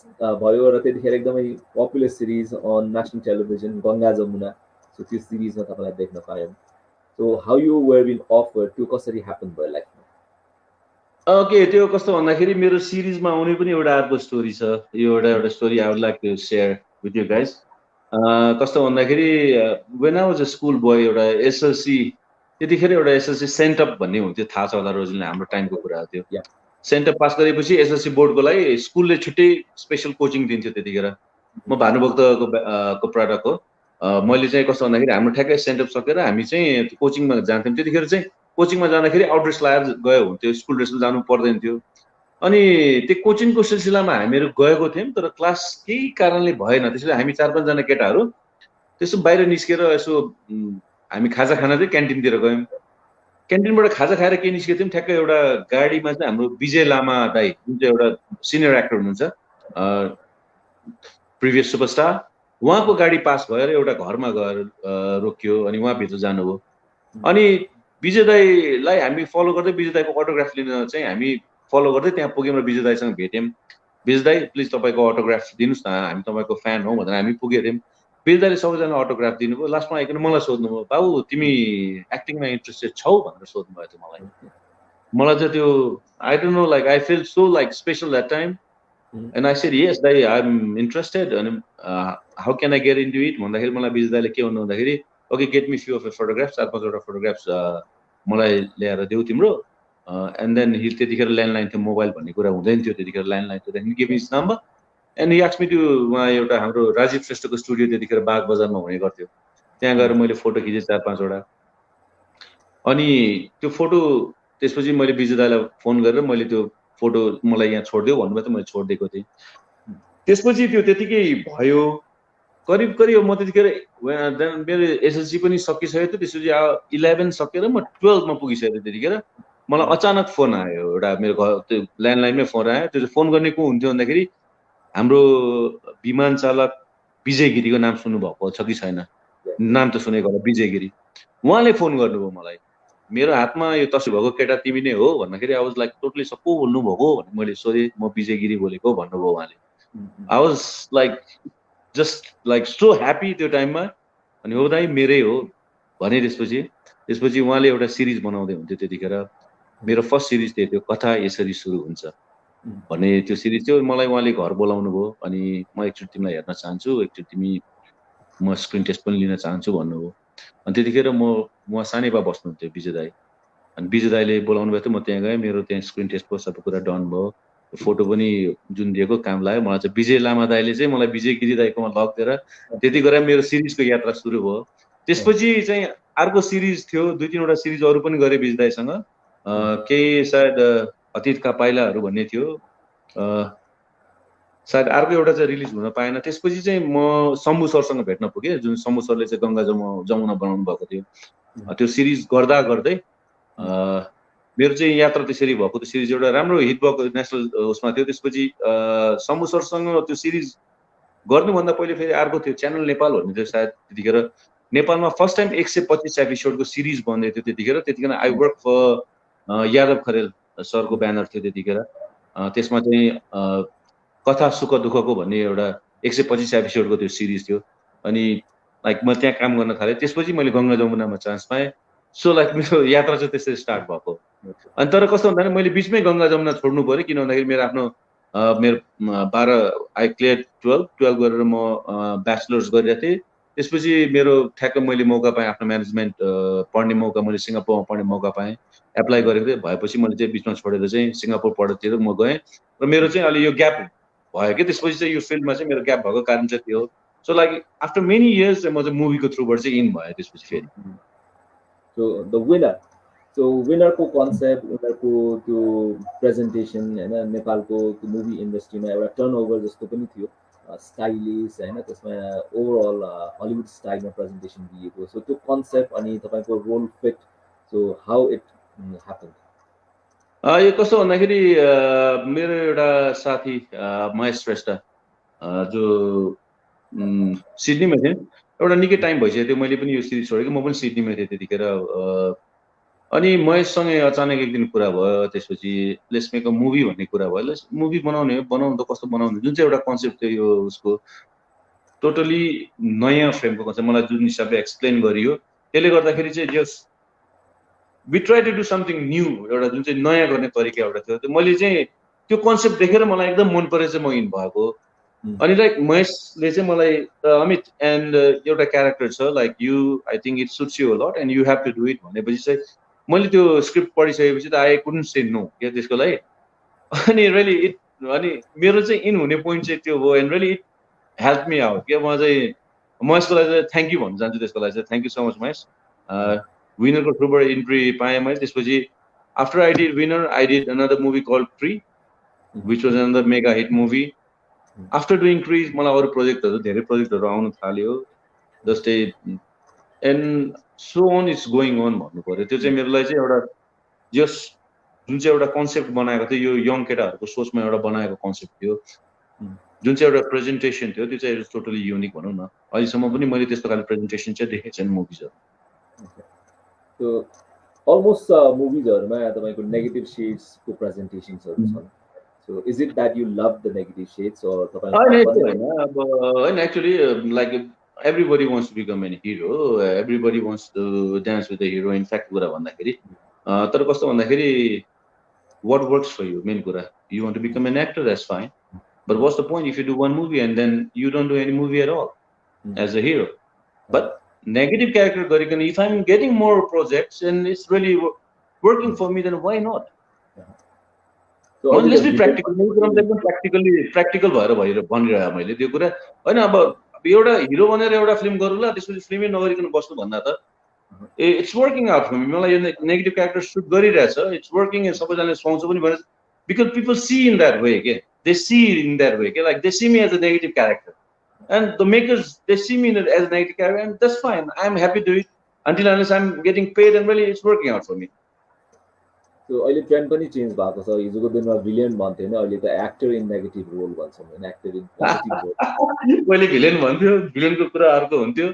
भयो र त्यतिखेर एकदमै popular series on national television Ganga Jamuna. So त्यो सिरिजमा तपाईलाई देख्न पायौँ. So how you were being offered to कसरी happen भयो लाइफमा? ओके त्यो कस्तो भन्दाखेरि मेरो सिरिजमा आउने पनि एउटा अर्को स्टोरी छ. यो एउटा story I would like to share with you guys. कस्तो भन्दाखेरि when I was a school boy एउटा एसएलसी त्यतिखेर एउटा एसएलसी सेन्टअप भन्ने हुन्थ्यो. थाहा छ होला रोजले हाम्रो टाइमको कुरा हो त्यो. सेन्टअप पास गरेपछि एसएलसी बोर्डको लागि स्कुलले छुट्टै स्पेसल कोचिङ दिन्थ्यो त्यतिखेर. म भानुभक्तको प्रडक्ट हो. मैले चाहिँ कस्तो भन्दाखेरि हाम्रो ठ्याक्कै सेन्टअप सकेर हामी चाहिँ कोचिङमा जान्थ्यौँ. त्यतिखेर चाहिँ कोचिङमा जाँदाखेरि आउट ड्रेस लगाएर गयो हुन्थ्यो. स्कुल ड्रेसमा जानु पर्दैन थियो. अनि त्यो कोचिङको सिलसिलामा हामीहरू गएको थियौँ तर क्लास केही कारणले भएन. त्यसैले हामी 4-5 जना केटाहरू त्यसो बाहिर निस्केर यसो हामी खाजा खान चाहिँ क्यान्टिनतिर गयौँ. क्यान्टिनबाट खाजा खाएर के निस्केको थियौँ ठ्याक्कै एउटा गाडीमा चाहिँ हाम्रो विजय लामा दाई जुन चाहिँ एउटा सिनियर एक्टर हुनुहुन्छ प्रिभियस सुपरस्टार उहाँको गाडी पास भएर एउटा घरमा गएर रोक्यो अनि उहाँभित्र जानुभयो. अनि विजय दाईलाई हामी फलो गर्दै विजय दाईको अटोग्राफ लिन चाहिँ हामी फलो गर्दै त्यहाँ पुग्यौँ र विजय दाईसँग भेट्यौँ. विजय दाई प्लिज तपाईँको अटोग्राफ दिनुहोस् न हामी तपाईँको फ्यान हौ भनेर हामी पुगेको थियौँ. विजय दाईले सबैजना अटोग्राफ दिनुभयो. लास्टमा आइकन मलाई सोध्नुभयो बाबु तिमी एक्टिङमा इन्ट्रेस्टेड छौ भनेर सोध्नुभयो थियो मलाई. मलाई चाहिँ त्यो I don't know like I feel so like special that time and I said yes दाई आई एम इन्ट्रेस्टेड. अनि how can I get into it भन्दाखेरि मलाई विजय दाईले के भन्नु भन्दाखेरि okay get me few of photographs 4-5 वटा फोटोग्राफ्स मलाई ल्याएर देऊ तिम्रो. एन्ड देन त्यतिखेर ल्यान्डलाइन थियो मोबाइल भन्ने कुरा हुँदैन थियो त्यतिखेर ल्यान्डलाइन थियो. Then give me his number and he asked me to उहाँ एउटा हाम्रो राजीव श्रेष्ठको स्टुडियो त्यतिखेर बाग बजारमा हुने गर्थ्यो. त्यहाँ गएर मैले फोटो खिचेँ 4-5 वटा. अनि त्यो फोटो त्यसपछि मैले विजय दाईलाई फोन गरेर मैले त्यो फोटो मलाई यहाँ छोडिदेऊ भन्नुभयो त मैले छोडिदिएको थिएँ. त्यसपछि त्यो त्यतिकै भयो. करिब म त्यतिखेर मेरो एसएलसी पनि सकिसकेको थियो. त्यसपछि 11 सकेर म 12 मा पुगिसकेको थिएँ. त्यतिखेर मलाई अचानक फोन आयो एउटा मेरो घर त्यो ल्यान्डलाइनमै फोन आयो. त्यो फोन गर्ने को हुन्थ्यो भन्दाखेरि हाम्रो विमान चालक विजय गिरीको नाम सुन्नुभएको छ कि छैन? नाम त सुनेको होला विजय गिरी. उहाँले फोन गर्नुभयो मलाई, मेरो हातमा यो तस्बिर भएको केटा तिमी नै हो भन्दाखेरि आई वाज लाइक टोटली सबको बोल्नु भएको भने मैले सोधेँ, म विजय गिरी बोलेको भन्नुभयो उहाँले। I was like just like so happy त्यो टाइममा। अनि हो दाइ मेरै हो भने त्यसपछि उहाँले एउटा सिरिज बनाउँदै हुन्थ्यो त्यतिखेर। मेरो फर्स्ट सिरिज थियो त्यो, कथा यसरी सुरु हुन्छ भन्ने त्यो सिरिज थियो। मलाई उहाँले घर बोलाउनु भयो, अनि म एकचोटि तिमीलाई हेर्न चाहन्छु, एकचोटि तिमी म स्क्रिन टेस्ट पनि लिन चाहन्छु भन्नुभयो। अनि त्यतिखेर उहाँ सानैबा बस्नुहुन्थ्यो विजय दाई। अनि विजय दाईले बोलाउनु भएको थियो, म त्यहाँ गएँ, मेरो त्यहाँ स्क्रिन टेस्टको सबै कुरा डन भयो, फोटो पनि जुन दिएको काम लाग्यो। मलाई चाहिँ विजय लामा दाईले चाहिँ मलाई विजय गिरी दाईकोमा लगिदिएर त्यति गरेर मेरो सिरिजको यात्रा सुरु भयो। त्यसपछि चाहिँ अर्को सिरिज थियो, 2-3वटा सिरिज अरू पनि गरेँ विजय दाईसँग। केही सायद अतीतका पाइलाहरू भन्ने थियो, सायद अर्को एउटा चाहिँ रिलिज हुन पाएन। त्यसपछि चाहिँ म शम्भु सरसँग भेट्न पुगेँ, जुन शम्भु सरले चाहिँ गङ्गा जमुना बनाउनु भएको थियो। त्यो सिरिज गर्दा गर्दै मेरो चाहिँ यात्रा त्यसरी भएको। त्यो सिरिज एउटा राम्रो हिट भएको नेसनल उसमा थियो। त्यसपछि शम्भु सरसँग त्यो सिरिज गर्नुभन्दा पहिले फेरि अर्को थियो च्यानल नेपाल भन्ने थियो सायद त्यतिखेर। नेपालमा फर्स्ट टाइम 125 एपिसोडको सिरिज बन्दै थियो त्यतिखेर। I work for Yadav Kharel सरको ब्यानर थियो त्यतिखेर। त्यसमा चाहिँ कथा सुख दुःखको भन्ने एउटा 125 एपिसोडको त्यो सिरिज थियो। अनि लाइक म त्यहाँ काम गर्न थालेँ। त्यसपछि मैले गङ्गा जमुनामा चान्स पाएँ। सो लाइक मेरो यात्रा चाहिँ त्यसरी स्टार्ट भएको। अनि तर कस्तो भन्दाखेरि मैले बिचमै गङ्गा जमुना छोड्नु पऱ्यो, किन भन्दाखेरि मेरो आफ्नो मेरो 12 आई क्लियर 12 गरेर म ब्याचलर्स गरिरहेको थिएँ। त्यसपछि मेरो ठ्याक्क मैले मौका पाएँ, आफ्नो म्यानेजमेन्ट पढ्ने मौका मैले सिङ्गापुरमा पढ्ने मौका पाएँ, एप्लाई गरेको थिएँ। भएपछि मैले चाहिँ बिचमा छोडेर चाहिँ सिङ्गापुर पढ्दैतिर म गएँ र मेरो चाहिँ अलि यो ग्याप भयो कि त्यसपछि चाहिँ यो फिल्डमा चाहिँ मेरो ग्याप भएको कारण चाहिँ त्यो हो। So like after many years चाहिँ म चाहिँ मुभीको थ्रुबाट चाहिँ इन भयो त्यसपछि फेरि। So the winner. So winner को concept, winner को त्यो presentation हैन, नेपालको त्यो मुभी इन्डस्ट्रीमा एउटा टर्नओभर जस्तो पनि थियो, स्टाइलिश हैन, त्यसमा ओभरअल हलिउड स्टाइलमा प्रेजेन्टेसन दिएको। सो त्यो कन्सेप्ट अनि तपाईको role fit, so how it happened? यो कस्तो भन्दाखेरि मेरो एउटा साथी महेश श्रेष्ठ जो सिडनीमा थियो, एउटा निकै टाइम भइसक्यो थियो मैले पनि यो सिरिज छोडेको, म पनि सिडनीमा थिएँ त्यतिखेर। अनि महेशसँगै अचानक एक दिन कुरा भयो। त्यसपछि लेट्स मेक अ मुभी भन्ने कुरा भयो। मुभी बनाउने त कस्तो बनाउने, जुन चाहिँ एउटा कन्सेप्ट थियो यो उसको टोटली नयाँ फ्रेमको कन्सेप्ट मलाई जुन हिसाबले एक्सप्लेन गरियो, त्यसले गर्दाखेरि चाहिँ just we try to do something new, एउटा जुन चाहिँ नयाँ गर्ने तरिका एउटा थियो। मैले चाहिँ त्यो कन्सेप्ट देखेर मलाई एकदम मन परेर चाहिँ म इन भएको। अनि लाइक महेशले चाहिँ मलाई अमित एन्ड एउटा क्यारेक्टर छ like you, I think it suits you a lot and you have to do it भनेपछि चाहिँ मैले त्यो स्क्रिप्ट पढिसकेपछि त आई कुडन्ट से नो क्या त्यसको लागि। अनि रियली इट, अनि मेरो चाहिँ इन हुने पोइन्ट चाहिँ त्यो हो। And really it help me out क्या। म चाहिँ महेशको लागि चाहिँ थ्याङ्क यू भन्न चाहन्छु त्यसको लागि चाहिँ। Thank you so much Mahesh. विनरको थ्रुबाट इन्ट्री पाएँ मैले। त्यसपछि after I did Winner, I did another movie called Tree, which was another mega hit movie. After doing Tree मलाई अरू प्रोजेक्टहरू धेरै प्रोजेक्टहरू आउनु थाल्यो जस्तै, and so on it's going on भन्नु पर्यो। त्यो चाहिँ मेरो लागि चाहिँ एउटा जस जुन चाहिँ एउटा कन्सेप्ट बनाएको थियो, यो यङ केटाहरूको सोचमा एउटा बनाएको कन्सेप्ट थियो, जुन चाहिँ एउटा प्रेजेन्टेसन थियो, त्यो चाहिँ टोटली युनिक भनौँ न। अहिलेसम्म पनि मैले त्यस्तो खाले प्रेजेन्टेसन चाहिँ देखेको छैन मुभिजहरू। सो अलमोस्ट मुभिजहरूमा तपाईँको नेगेटिभ सेड्सको प्रेजेन्टेसन्सहरू छन्। So is it that you love the negative shades or actually like everybody wants to become a hero, everybody wants to dance with the hero. In fact कुरा भन्दाखेरि तर कस्तो भन्दाखेरि what works for you, main कुरा, you want to become an actor, that's fine, but what's the point if you do one movie and then you don't do any movie at all as a hero? But negative character गरिकन if I'm getting more projects and it's really working for me, then why not? Let's be practical. एकदम practical भएर भनिरहेको मैले त्यो कुरा होइन। अब एउटा हिरो बनेर एउटा फिल्म गरौँला, त्यसपछि फिल्मै नगरिकन बस्नु भन्दा त it's working out for me. मलाई यो नेगेटिभ क्यारेक्टर सुट गरिरहेछ, इट्स वर्किङ। सबैजनाले सुहाउँछ पनि भनेर, because people see in that way के, they see in that way के, like they see me as a negative character and the makers they see me as a negative character and that's fine. I am happy to it until unless I am getting paid and really it's working out for me. So अहिले trend पनि change भएको छ। हिजोको दिनमा villain भन्थ्यो होइन, अहिले त एक्टर इन नेगेटिभ रोल भन्छौँ होइन, एक्टर इन पोजिटिभ रोल। पहिले भिलेन भन्थ्यो, भिलेनको कुरा अर्को हुन्थ्यो,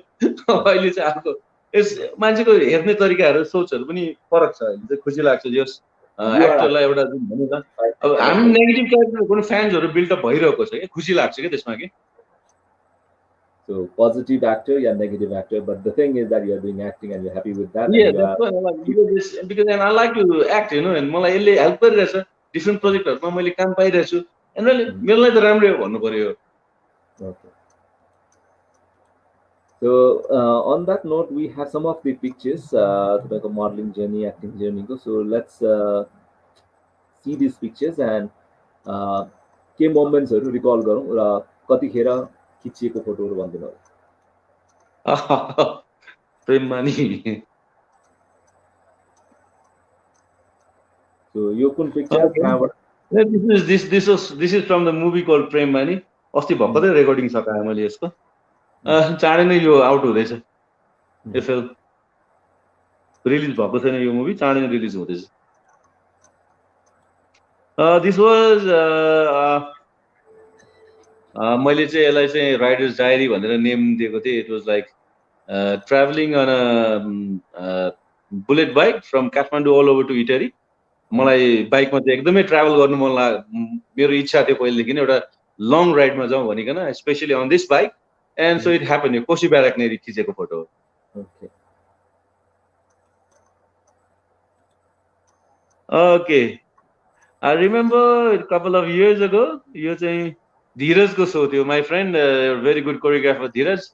अहिले चाहिँ अर्को मान्छेको हेर्ने तरिकाहरू सोचहरू पनि फरक छ अहिले चाहिँ खुसी लाग्छ यस एक्टरलाई एउटा जुन भनौँ न अब हामी नेगेटिभ क्यारेक्टर पनि फ्यान्सहरू बिल्डअप भइरहेको छ क्या खुसी लाग्छ क्या त्यसमा कि So positive actor, yeah, negative actor. But the thing is that you're doing acting and you're happy with that. Yeah, and you that's why I like because and I like to act, you know, and मलाई यसले help गरिरहेछ different प्रोजेक्टहरुमा मैले काम पाइरहेछु and really मेरो लागि त राम्रै हो भन्नु पर्यो Okay. So on that note, we have some of the pictures to make a modeling journey, acting journey. So let's see these pictures and के मोमेन्ट्सहरु रिकल गरौँ र कतिखेर खिचिएको फोटोहरु भन्दिनु होला प्रेममानी So यो कुन पिक्चर कहाँबाट this is from the movie called Premani अस्ति भर्खरै रेकर्डिङ सकाए मैले यसको चाँडै नै यो आउट हुँदैछ यो फिल्म रिलिज भएको छैन यो मुभी चाँडै नै रिलिज हुँदैछ दिस वाज मैले चाहिँ यसलाई चाहिँ राइडर्स डायरी भनेर नेम दिएको थिएँ it was like travelling on a bullet bike from Kathmandu all over to Itahari मलाई बाइकमा चाहिँ एकदमै ट्राभल गर्नु मन मेरो इच्छा थियो पहिलेदेखि नै एउटा लङ राइडमा जाउँ भनिकन specially on this bike and so it happen यो कोशी ब्याराकनेरी खिचेको photo okay I remember a couple of years ago, यो चाहिँ धीरजको शो थियो my friend very good choreographer Dhiraj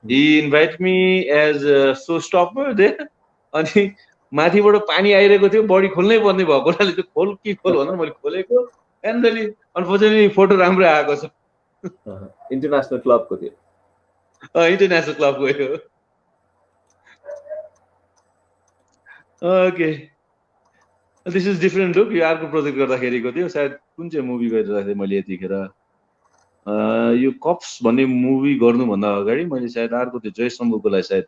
he invited me as a show stopper there अनि माथिबाट पानी आइरहेको थियो बडी खोल्नै पर्ने भएको हुनाले त्यो खोल कि खोल भनेर मैले खोलेको एन्ड really unfortunately फोटो राम्रो आएको छ इन्टरनेशनल क्लबको थियो इन्टरनेशनल क्लबको थियो okay this is different look यो अर्को प्रोजेक्ट गर्दाखेरिको थियो सायद कुन चाहिँ मुभी गरिरहेको थिएँ मैले यतिखेर यो कप्स भन्ने मुभी गर्नुभन्दा अगाडि मैले सायद अर्को त्यो जय शम्भुको लागि सायद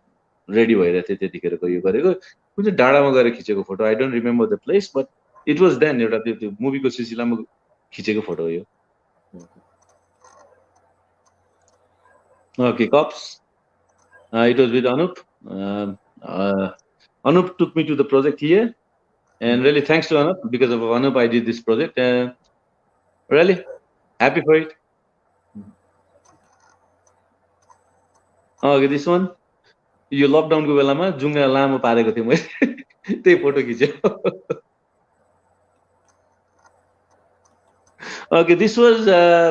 रेडी भइरहेको थिएँ त्यतिखेरको यो गरेको कुन चाहिँ डाँडामा गएर खिचेको photo I don't remember the place but it was then एउटा त्यो मुभीको सिलसिलामा खिचेको फोटो हो यो okay cups it was with Anup Anup took me to the project here and really thanks to Anup because of Anup I did this project really happy for it okay this one यो lockdown को बेलामा जुङ्गा लामो पारेको थिएँ मैले त्यही photo खिच्यो okay this was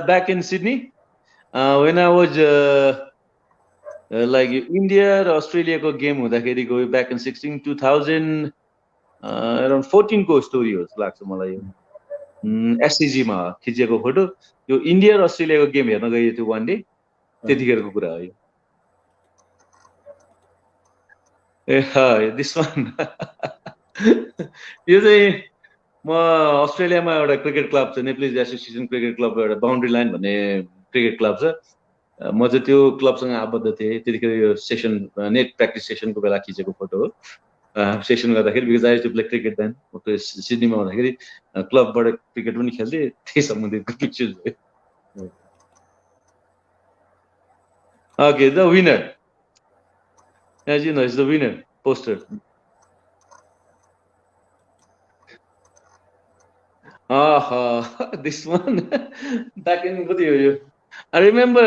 back in Sydney when I was like India or Australia को गेम हुँदाखेरि गयो back in 2000 around 14 को स्टोरी हो लाग्छ मलाई यो एससीजी मा खिचेको फोटो यो इन्डिया र अस्ट्रेलियाको गेम हेर्न गएको थियो वान डे त्यतिखेरको कुरा हो यो दिस वान यो चाहिँ म अस्ट्रेलियामा एउटा क्रिकेट क्लब छ नेप्लिज एसोसिएसन क्रिकेट क्लब एउटा बाउन्ड्री लाइन भन्ने क्रिकेट क्लब छ म चाहिँ त्यो क्लबसँग आबद्ध थिएँ त्यतिखेर यो सेसन नेट प्र्याक्टिस सेसनको बेला खिचेको फोटो हो सेसन गर्दाखेरि because I to play cricket then सिडनीमा हुँदाखेरि क्लबबाट क्रिकेट पनि खेल्थेँ त्यही सम्बन्धितको पिक्चर्स भयो okay the Winner as you know is the winner poster this one back in what year I remember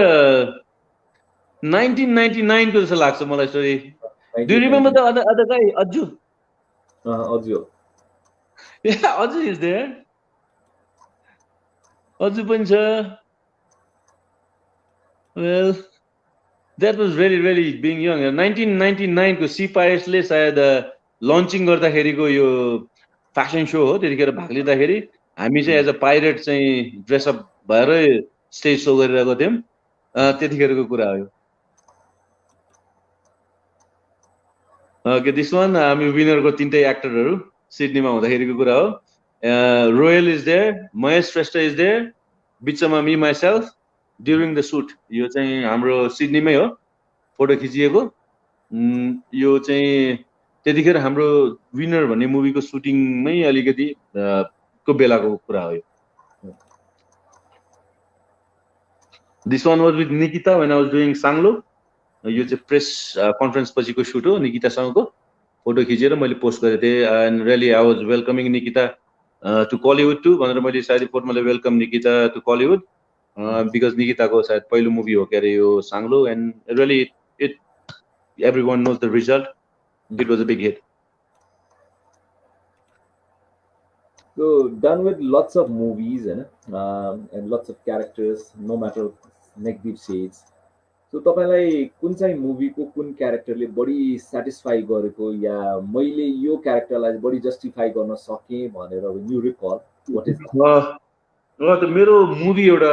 1999 ko jस्तो लाग्छ मलाई story do you remember the other guy Ajju Ajju yeah Ajju is there Ajju पनि छ well that was very being young 1999 को C पायर्सले सायद launching गर्दाखेरिको यो fashion show हो त्यतिखेर भाग लिँदाखेरि हामी चाहिँ एज अ पाइरेट चाहिँ ड्रेस अप भएर स्टेज शो गरिरहेको थियौं त्यतिखेरको कुरा हो ओके दिस वान हामी विनरको तीनटै एक्टरहरु सिडनीमा हुँदाखेरिको कुरा हो Royal is there Mahesh Shrestha is there बिचमा me myself during the shoot यो चाहिँ हाम्रो सिडनीमै हो फोटो खिचिएको यो चाहिँ त्यतिखेर हाम्रो विनर भन्ने मुभीको सुटिङमै अलिकति को बेलाको कुरा हो यो this one was with Nikita when I was doing Sanglo यो चाहिँ प्रेस कन्फरेन्स पछिको सुट हो निकितासँगको फोटो खिचेर मैले पोस्ट गरेको थिएँ and really I was welcoming Nikita to Kollywood to भनेर मैले सायद फोटोमा welcome Nikita to Kollywood because निकिताको सायद पहिलो मुभी हो के अरे यो Sanglo and really it everyone knows the result. It was a big hit. So done with lots of movies and lots of characters, no matter negative shades. So तपाईलाई कुन चाहिँ मुभीको कुन क्यारेक्टरले बढी सेटिस्फाई गरेको या मैले यो क्यारेक्टरलाई बढी जस्टिफाई गर्न सके भनेर when you recall what is त मेरो मुभी एउटा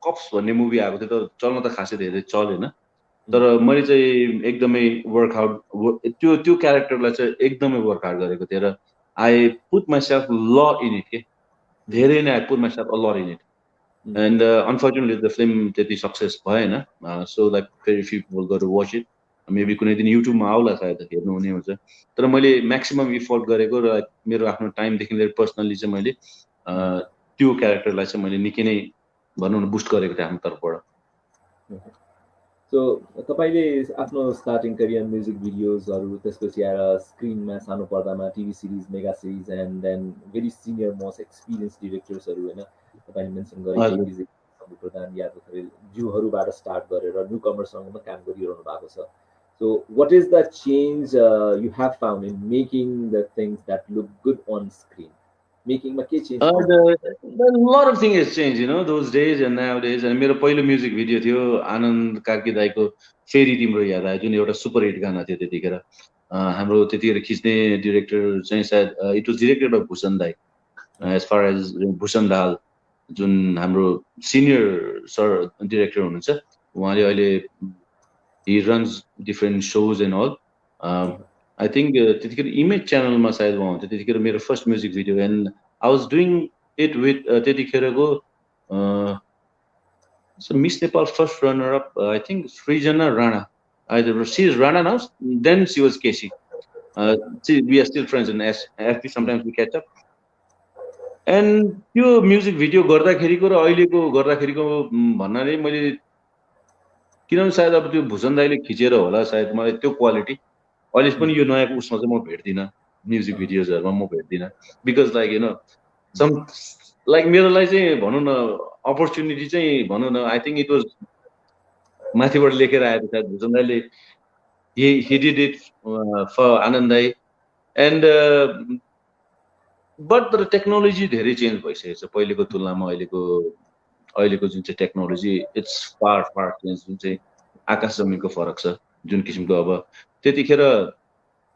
कप्स भन्ने मुभी आएको थियो तर चल्न त खासै धेरै चलेन तर मैले चाहिँ एकदमै वर्कआउट त्यो क्यारेक्टरलाई चाहिँ एकदमै वर्कआउट गरेको थिएँ र आई पुट माइसेल्फ ल इन इट के धेरै नै आई पुट माइसेल्फ अ ल in it and unfortunately the film त्यति सक्सेस भएन so like very few people गएर वाच इट मेबी कुनै दिन युट्युबमा आउला सायद हेर्नु हुने हुन्छ तर मैले म्याक्सिमम इफोर्ट गरेको र मेरो आफ्नो टाइमदेखि लिएर पर्सनली चाहिँ मैले त्यो क्यारेक्टरलाई चाहिँ मैले निकै नै भनौँ न बुस्ट गरेको थिएँ आफ्नो तर्फबाट सो तपाईले आफ्नो स्टार्टिङ करियर म्युजिक भिडियोजहरू त्यसपछि आएर स्क्रिनमा सानो पर्दामा TV series mega series and then very senior most experience डिरेक्टर्सहरू होइन तपाईँले मेन्सन गरे प्रधान यादव खरेल ज्यूहरूबाट स्टार्ट गरेर न्यू कमर्ससँग काम गरिरहनु भएको छ so what is the change you have found in making the things that look good on screen मेकिङमा के change lot of things has changed you know those days and nowadays and मेरो पहिलो music video थियो आनन्द कार्की दाईको फेरि तिम्रो याद आयो जुन एउटा सुपर हिट गाना थियो त्यतिखेर हाम्रो त्यतिखेर खिच्ने डिरेक्टर चाहिँ सायद it was directed by Bhushan दाई as far as Bhushan Dahal जुन हाम्रो सिनियर सर डिरेक्टर हुनुहुन्छ उहाँले अहिले he runs different shows and all I think त्यतिखेर इमेज च्यानलमा सायद उहाँ हुन्थ्यो त्यतिखेर मेरो first music video and I was doing it with त्यतिखेरको miss Nepal first runner up I think Srijana Rana either she is Rana now, then she was Casey. We are still friends in FB, sometimes we catch up. And त्यो music video गर्दाखेरिको र अहिलेको गर्दाखेरिको भन्नाले मैले किनभने सायद अब त्यो भूषण दाइले खिचेर होला सायद मलाई त्यो क्वालिटी अहिले पनि यो नयाँको उसमा चाहिँ म भेट्दिनँ म्युजिक भिडियोजहरुमा म भेट्दिनँ because like you know some like मेरो लागि चाहिँ भनौँ न अपर्च्युनिटी चाहिँ भनौँ न आई थिङ्क इट वाज माथिबाट लेखेर आएको सायद भूषण दाइले he did it for आनन्द दाइ एन्ड बट द टेक्नोलोजी धेरै चेन्ज भइसकेको छ पहिलेको तुलनामा अहिलेको जुन चाहिँ technology it's far far change जुन चाहिँ आकाश जमिनको फरक छ जुन किसिमको अब त्यतिखेर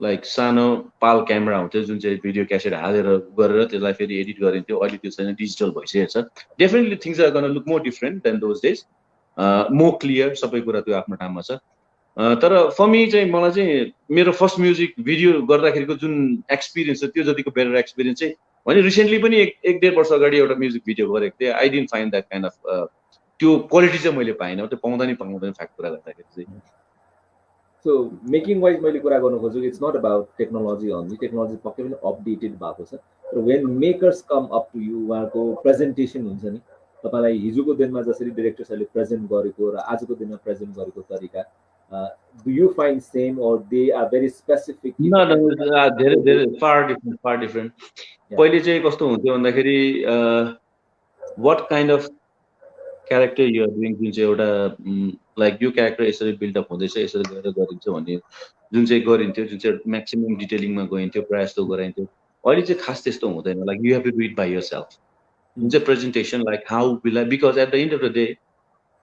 लाइक सानो पाल क्यामेरा हुन्थ्यो जुन चाहिँ भिडियो क्यासेट हालेर गरेर त्यसलाई फेरि एडिट गरिन्थ्यो अहिले त्यो छैन डिजिटल भइसकेको छ definitely things are gonna look more different than those days more clear सबै कुरा त्यो आफ्नो ठाउँमा छ तर फर मी चाहिँ मलाई चाहिँ मेरो फर्स्ट म्युजिक भिडियो गर्दाखेरिको जुन एक्सपिरियन्स छ त्यो जतिको बेटर एक्सपिरियन्स चाहिँ भने रिसेन्टली पनि एक डेढ वर्ष अगाडि एउटा म्युजिक भिडियो गरेको थिएँ I didn't find that kind of त्यो क्वालिटी चाहिँ मैले पाइनँ त्यो पाउँदैन फ्याक्ट कुरा गर्दाखेरि चाहिँ सो मेकिङ वाइज मैले कुरा गर्नु खोजेको it's not about technology only technology पक्कै पनि अपडेटेड भएको छ र when makers come up to you उहाँको प्रेजेन्टेसन हुन्छ नि तपाईँलाई हिजोको दिनमा जसरी डिरेक्टर्सहरूले प्रेजेन्ट गरेको र आजको दिनमा प्रेजेन्ट गरेको तरिका do you find same or they are very specific? No, धेरै far different. पहिले चाहिँ कस्तो हुन्थ्यो भन्दाखेरि what kind of character you are doing जुन चाहिँ एउटा लाइक यो क्यारेक्टर यसरी बिल्डअप हुँदैछ यसरी गरेर गरिन्छ भन्ने जुन चाहिँ गरिन्थ्यो जुन चाहिँ म्याक्सिमम डिटेलिङमा गइन्थ्यो प्रायः जस्तो गराइन्थ्यो अहिले चाहिँ खास त्यस्तो हुँदैन like you have to do it by yourself जुन चाहिँ presentation like how will I because at the end of the day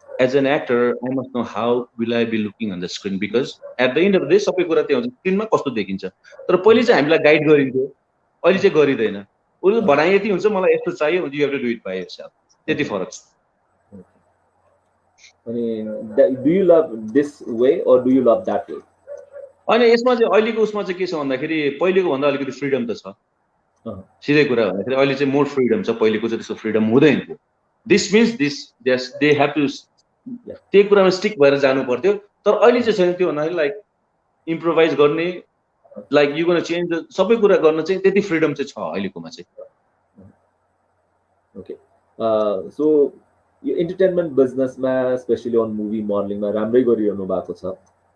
as an actor I must know how will I be looking on the screen because at the end of the day सबै कुरा त्यो हुन्छ स्क्रिनमा कस्तो देखिन्छ तर पहिले चाहिँ हामीलाई गाइड गरिन्थ्यो अहिले चाहिँ गरिदैन उले भनाइ यति हुन्छ मलाई यस्तो चाहियो you have to do it by yourself त्यति फरक छ अनि do you love this way or do you love that way अनि यसमा चाहिँ अहिलेको उसमा चाहिँ के छ भन्दाखेरि पहिलेको भन्दा अलिकति फ्रीडम त छ सिधै कुरा भन्दाखेरि अहिले चाहिँ मोर फ्रीडम छ पहिलेको चाहिँ त्यस्तो फ्रीडम हुँदैन थियो this means this they have to त्यही कुरामा स्टिक भएर जानु पर्थ्यो तर अहिले चाहिँ छैन त्यो भन्दाखेरि लाइक इम्प्रोभाइज गर्ने लाइक यु गोना चेन्ज सबै कुरा गर्न चाहिँ त्यति फ्रीडम चाहिँ छ अहिलेकोमा चाहिँ ओके सो यो इन्टरटेनमेन्ट बिजनेसमा स्पेशली अन मुभी मोडलिङमा राम्रै गरिरहनु भएको छ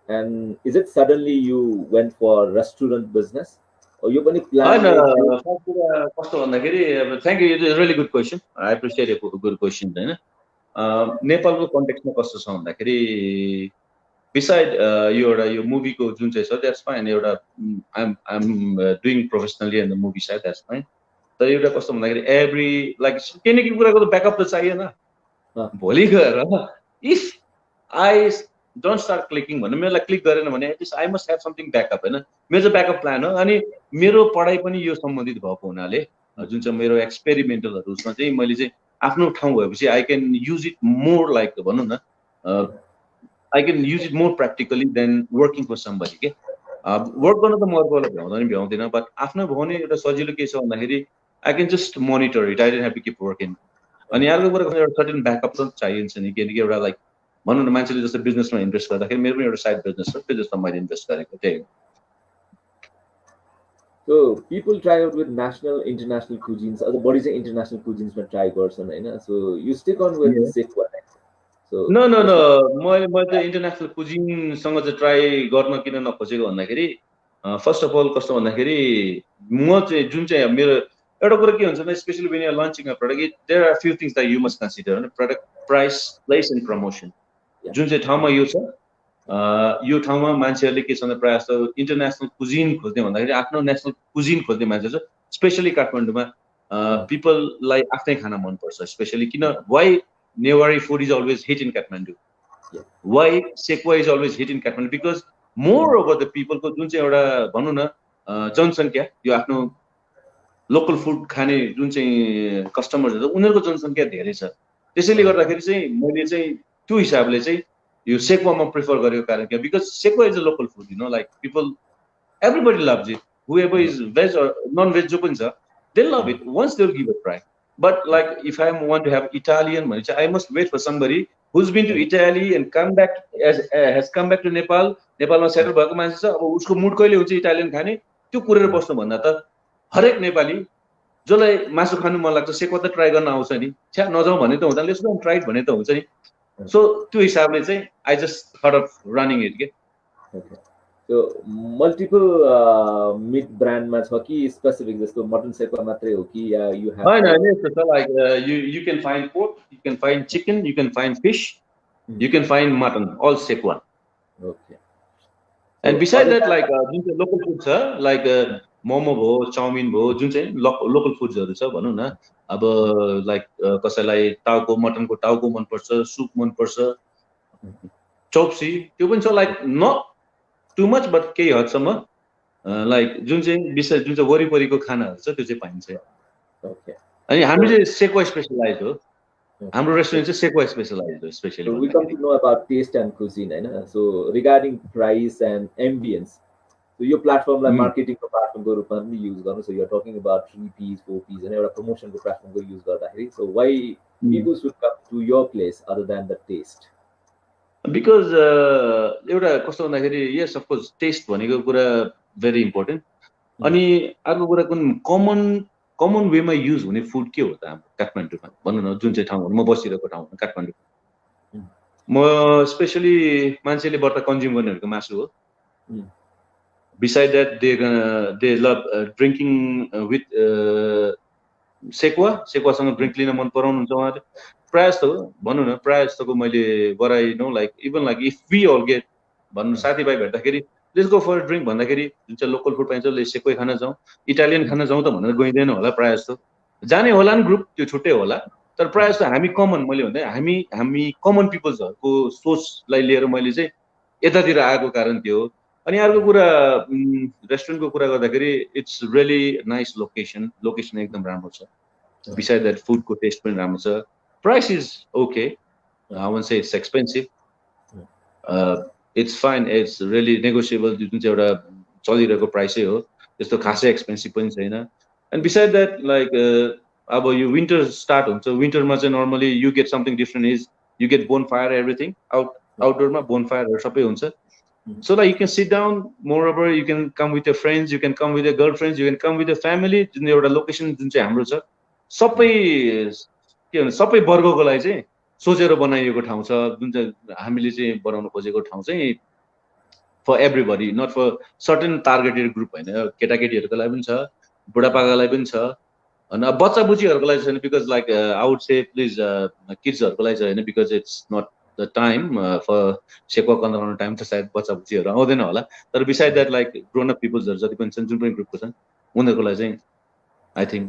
and is it suddenly you went for restaurant business यो पनि होइन प्लान कस्तो भन्दाखेरि अब thank you, it is really good question, I appreciate good question होइन। नेपालको कन्टेक्समा कस्तो छ भन्दाखेरि बिसाइड यो एउटा यो मुभीको जुन चाहिँ छ द्याट्स फाइन, एउटा I'm doing professionally in the movie side, that's fine. तर एउटा कस्तो भन्दाखेरि एभ्री लाइक केही न केही कुराको त ब्याकअप त चाहिएन। भोलि गएर if I don't start clicking भन्नु, मेरो क्लिक गरेन भने at least I must have something backup होइन, मेरो चाहिँ ब्याकअप प्लान हो। अनि मेरो पढाइ पनि यो सम्बन्धित भएको हुनाले जुन चाहिँ मेरो एक्सपेरिमेन्टलहरू उसमा चाहिँ मैले चाहिँ आफ्नो ठाउँ भएपछि I can use it more like भनौँ न I can use it more practically than working for somebody के। वर्क गर्न त म अर्कोलाई भ्याउँदा नि भ्याउँदिनँ, बट आफ्नो भने एउटा सजिलो के छ भन्दाखेरि I can just monitor it, I don't have to keep working. अनि अर्को कुरा एउटा सर्टेन ब्याकअप त चाहिन्छ नि, किनकि एउटा लाइक भनौँ न मान्छेले जस्तो बिजनेसमा इन्भेस्ट गर्दाखेरि मेरो पनि एउटा साइड बिजनेस छ, त्यो जस्तो मैले इन्भेस्ट गरेको त्यही हो। So people try out with national, international cuisines. Other bodies are international cuisines में try गर्छन् हैन. So you stick on with Sikwa. So no मैले चाहिँ इन्टरनेसनल कुजिन सँग चाहिँ ट्राई गर्न किन नखोजेको भन्दाखेरि फर्स्ट अफ अल कस्तो भन्दाखेरि म चाहिँ जुन चाहिँ मेरो एउटा कुरा के हुन्छ भने especially when you are launching a product there are few things that you must consider हैन, product, price, place and promotion. जुन चाहिँ ठाउँमा यो छ यो ठाउँमा मान्छेहरूले के छ भने प्रायः जस्तो इन्टरनेसनल कुजिन खोज्ने भन्दाखेरि आफ्नो नेसनल कुजिन खोज्ने मान्छे छ। स्पेशली काठमाडौँमा पिपललाई आफ्नै खाना मनपर्छ, स्पेशली किन why Newari food is always hit in Kathmandu, why sekuwa is always hit in Kathmandu because more over the पिपलको जुन चाहिँ एउटा भनौँ न जनसङ्ख्या, यो आफ्नो लोकल फुड खाने जुन चाहिँ कस्टमर्सहरू उनीहरूको जनसङ्ख्या धेरै छ। त्यसैले गर्दाखेरि चाहिँ मैले चाहिँ त्यो हिसाबले चाहिँ यो सेक्वामा प्रिफर गरेको कारण के, because sekuwa is a local food, you know like people everybody loves it, however is veg or non veg जो पनि छ they love it once they will give a try. But like if I want to have Italian भने चाहिँ I must wait for somebody who's been to Italy and come back has come back to Nepal, नेपालमा settle भएको मान्छे छ, अब उसको mood कहिले हुन्छ इटालियन खाने त्यो कुरेर बस्नु भन्दा त हरेक नेपाली जसलाई मासु खानु मन लाग्छ सेक्वा त ट्राई गर्न आउँछ नि, छ्या नजाउँ भने त हुँदैन, let's go and try it भने त हुन्छ नि। सो त्यो हिसाबले चाहिँ I just thought of running it के। So multiple meat brand मा छ कि स्पेसिफिक जस्तो मटन सेक्वा मात्रै हो कि या you have हैन यस्तो छ like you can find pork, you can find chicken, you can find fish, you can find mutton, all sekwa. Okay. And besides that like जुन चाहिँ लोकल फुड छ लाइक मोमो भयो, चाउमिन भयो, जुन चाहिँ लोकल फुड्सहरु छ भनौँ न, अब लाइक कसैलाई टाउको मटनको टाउको मन पर्छ, सुप मन पर्छ, चौप्सी त्यो पनि छ, like not too much but केही हदसम्म लाइक जुन चाहिँ विशेष जुन चाहिँ वरिपरिको खानाहरु छ त्यो चाहिँ पाइन्छ। Okay. अनि हामी चाहिँ सेक्वा स्पेशलाइज हो, हाम्रो रेस्टुरेन्ट चाहिँ सेक्वा स्पेशलाइज हो specially. So we come to know about taste and cuisine, हैन? So regarding price and ambience, so your platform like marketing को platform को रूपमा पनि use गर्नु, so you are talking about 3Ps, 4Ps and एउटा promotion को platform को use गर्दाखेरि, so why people should come to your place other than the taste? Because एउटा कस्तो भन्दाखेरि yes of course टेस्ट भनेको कुरा भेरी इम्पोर्टेन्ट, अनि अर्को कुरा कुन कमन वेमा युज हुने फुड के हो त हाम्रो काठमाडौँमा भनौँ न, जुन चाहिँ ठाउँ म बसिरहेको ठाउँ हो काठमाडौँ, म स्पेशली मान्छेले बढ्ता कन्ज्युम गर्नेहरूको मासु हो। Beside that they love drinking with सेक्वासँग ड्रिङ्क लिन मन पराउनुहुन्छ उहाँहरूले प्रायः जस्तो भनौँ न, प्रायः जस्तोको मैले बराई no like even like if we all get भन्नु साथीभाइ भेट्दाखेरि लेट्स गो फर ड्रिङ्क भन्दाखेरि जुन चाहिँ लोकल फुड पाइन्छ ले सेक्वै खान जाउँ, इटालियन खान जाउँ त भनेर गइँदैन होला, प्रायः जस्तो जाने होला नि ग्रुप त्यो छुट्टै होला, तर प्रायः जस्तो हामी कमन, मैले भन्दा हामी कमन पिपल्सहरूको सोचलाई लिएर मैले चाहिँ यतातिर आएको कारण त्यो हो। अनि अर्को कुरा रेस्टुरेन्टको कुरा गर्दाखेरि इट्स रियली नाइस लोकेसन एकदम राम्रो छ। बिसाइड द्याट फुडको टेस्ट पनि राम्रो छ, price is okay, I won't say it's expensive, it's fine, it's really negotiable, जुन चाहिँ एउटा चलिरहेको प्राइसै हो, त्यस्तो खासै एक्सपेन्सिभ पनि छैन। एन्ड बिसाइड द्याट लाइक अब यो विन्टर स्टार्ट हुन्छ, विन्टरमा चाहिँ normally you get something different is you get bonfire everything, आउटडोरमा बोन फायरहरू सबै हुन्छ। So that you can sit down, moreover you can come with your friends, you can come with your girlfriends, you can come with your family, जुन एउटा location जुन चाहिँ हाम्रो छ सबै के भन्छ सबै वर्गको लागि चाहिँ सोचेर बनाइएको ठाउँ छ जुन चाहिँ हामीले चाहिँ बनाउन खोजेको ठाउँ चाहिँ for everybody not for certain targeted group होइन केटाकेटीहरूको लागि पनि छ बुढापाकालाई पनि छ अनि अब बच्चा बुच्चीहरूको लागि छैन because like I would say please किड्सहरूको लागि चाहिँ होइन because it's not the time for sekuwa control time त सायद बच्चा बुच्चीहरू आउँदैन होला तर beside that like grown up पिपल्सहरू जति पनि छन् जुन पनि ग्रुपको छन् उनीहरूको लागि चाहिँ I think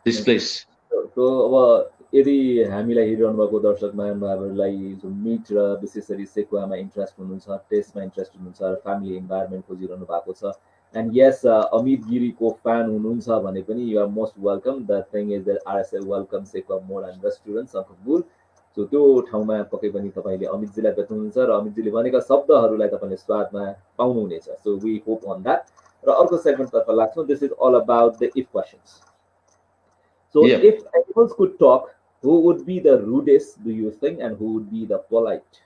this place so अब यदि हामीलाई हेरिरहनु भएको दर्शक महानुभावहरूलाई जो मिट र विशेष गरी सेक्वामा इन्ट्रेस्ट हुनुहुन्छ टेस्टमा इन्ट्रेस्ट हुनुहुन्छ फ्यामिली इन्भाइरोमेन्ट खोजिरहनु भएको छ एन्ड यस अमित गिरीको फ्यान हुनुहुन्छ भने पनि you are most welcome the thing is that RSL welcome sekuwa more and restaurant सङ्कबुल सो त्यो ठाउँमा पक्कै पनि तपाईँले अमितजीलाई भेट्नुहुन्छ र अमितजीले भनेका शब्दहरूलाई तपाईँले स्वादमा पाउनुहुनेछ so we hope on that र अर्को सेगमेन्टतर्फ लाग्छौँ this is all about the if questions So Yeah. if animals could talk, who would be the rudest, do you think, and who would be the polite?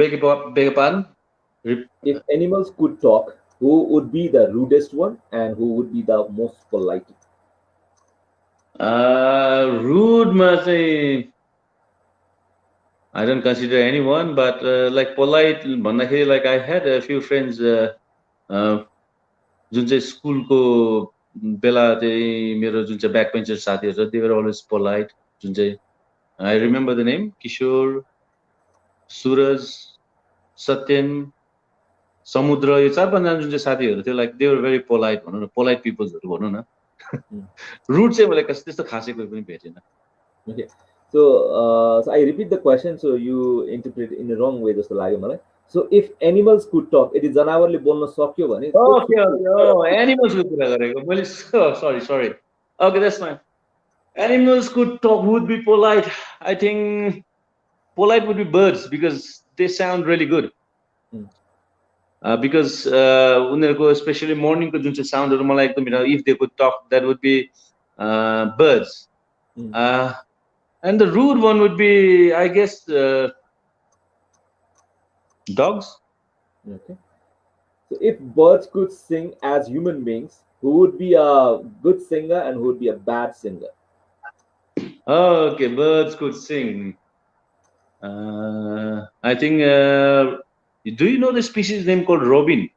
beg your pardon? If animals could talk, who would be the rudest one, and who would be the most polite? Rude ma चाहिँ I don't consider anyone, but like polite भन्दाखेरि like I had a few friends जुन चाहिँ स्कुलको बेला चाहिँ मेरो जुन चाहिँ ब्याक बेन्चर साथीहरू छ दे वर अलवेज पोलाइट जुन चाहिँ आई रिमेम्बर द नेम किशोर सुरज सत्यन समुद्र यो 4-5 जना जुन चाहिँ साथीहरू थियो like they were very polite भनौँ न पोलाइट पिपल्सहरू भनौँ न रुट चाहिँ मलाई त्यस्तो खासै कोही पनि भेटेन Okay. So I repeat the question so you interpret in the wrong way जस्तो लाग्यो मलाई. So if animals could talk, यदि जनावरले बोल्न सक्यो भने Okay, animals को कुरा गरेको मैले sorry. Okay, that's fine. Animals could talk, would be polite. I think polite would be birds because they sound really good. Because उनीहरूको especially morning को जुन चाहिँ soundहरू मलाई एकदम if they could talk that would be birds. And the rude one would be I guess dogs. Okay. So if birds could sing as human beings, who would be a good singer and who would be a bad singer? Okay, birds could sing. I think do you know the species name called robin?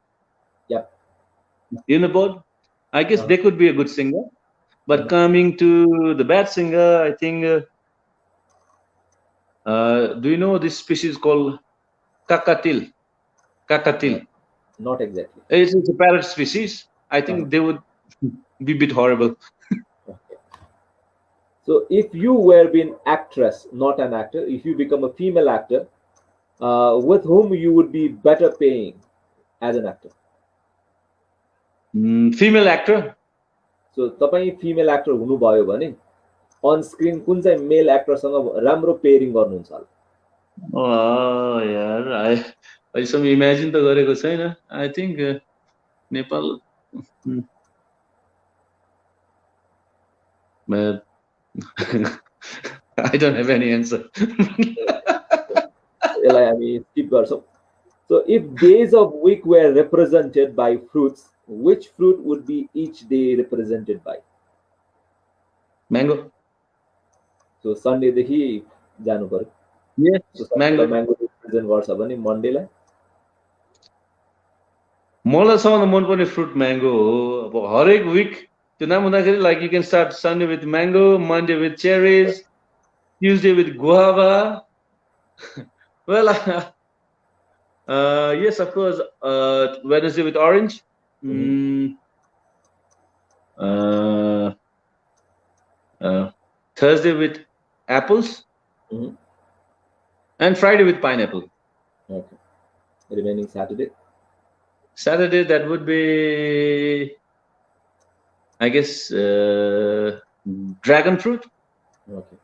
Yep. You know about? I guess they could be a good singer. But coming to the bad singer, I think do you know this species called kakatil? Kakatil. Not exactly. It's a parrot species. I think they would be a bit horrible. Okay. So if you were being actress, not an actor, if you become a female actor, with whom you would be better paying as an actor? Female actor? So तपाईँ female actor हुनुभयो भने on screen कुन चाहिँ male actor सँग राम्रो pairing गर्नुहुन्छ होला? यार अहिलेसम्म इमेजिन त गरेको छैन I think Nepal I don't have any answer. यसलाई हामी skip गर्छौँ. So if days of week were represented by fruits, which fruit would be each day represented by? Mango. So Sunday देखि जानु पर्यो. Yes, mango. Mango represent गर्छ भने Monday-लाई मलाई सबभन्दा मनपर्ने फ्रुट म्याङ्गो हो अब हरेक विक त्यो नाम हुँदाखेरि like you can start Sunday with mango Monday with cherries Tuesday with guava well yes of course Wednesday with orange Thursday with apples and Friday with pineapple. Okay. Remaining Saturday that would be I guess dragon fruit. Okay.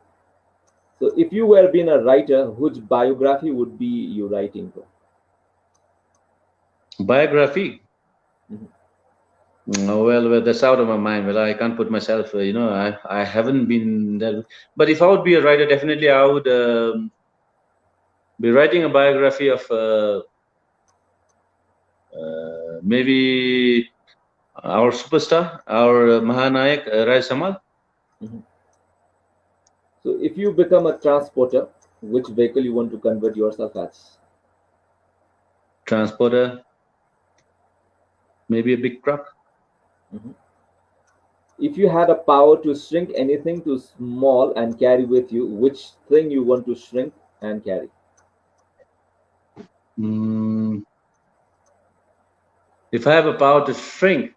So if you were being a writer, which biography would be you writing for? Biography? Well, that's out of my mind. Well, I can't put myself, I haven't been there. But if I would be a writer, definitely I would be writing a biography of maybe our superstar, our Mahanayak, Rai Samal. So if you become a transporter, which vehicle you want to convert yourself as? Transporter, maybe a big truck. Mhm. If you had a power to shrink anything to small and carry with you, which thing you want to shrink and carry? Mm, if I have a power to shrink,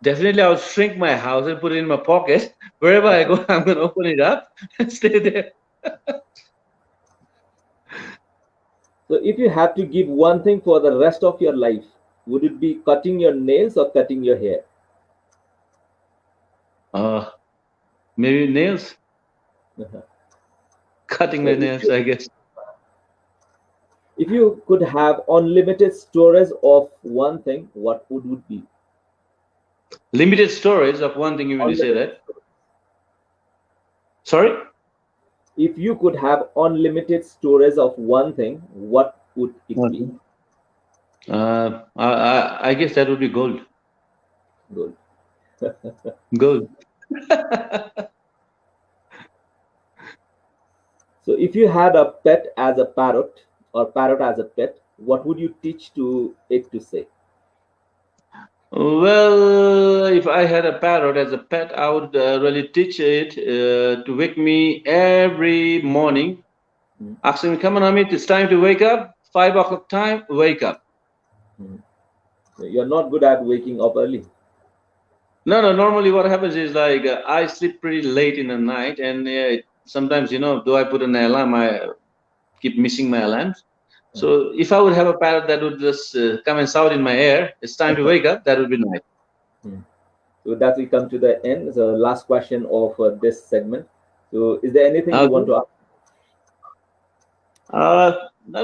definitely I would shrink my house and put it in my pocket. Wherever I go, I'm going to open it up and stay there. So if you had to give one thing for the rest of your life, would it be cutting your nails or cutting your hair? Maybe nails, cutting So my nails, I guess. if you could have unlimited storage of one thing, what would it be? Limited storage of one thing, you mean to say Unlimited. that? Sorry? If you could have unlimited storage of one thing, what would it be? I guess that would be gold. Good. Gold. So if you had a pet as a parrot or parrot as a pet, what would you teach to it to say? Well, if I had a parrot as a pet, I would really teach it to wake me every morning, Mm. asking, "Come on, Amit, it's time to wake up. 5 o'clock time, wake up." So you're not good at waking up early. No, no. Normally, what happens is like I sleep pretty late in the night, and sometimes, though I put an alarm, I keep missing my alarms. So if I would have a parrot that would just come and shout in my ear, "It's time to wake up," that would be nice. Hmm. So with that, we come to the end. The last question of this segment. So, is there anything you want Okay. to ask?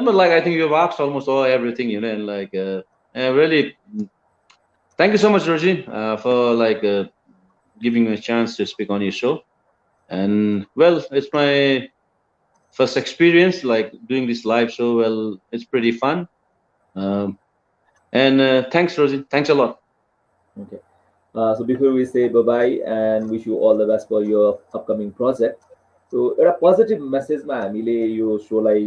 But like I think you've asked almost all everything, and like really, thank you so much, Rosie, for like giving me a chance to speak on your show. And well, it's my first experience like doing this live show. Well, it's pretty fun. And thanks, Rosie. Thanks a lot. Okay. So before we say bye bye and wish you all the best for your upcoming project. So एउटा positive मेसेजमा हामीले यो सोलाई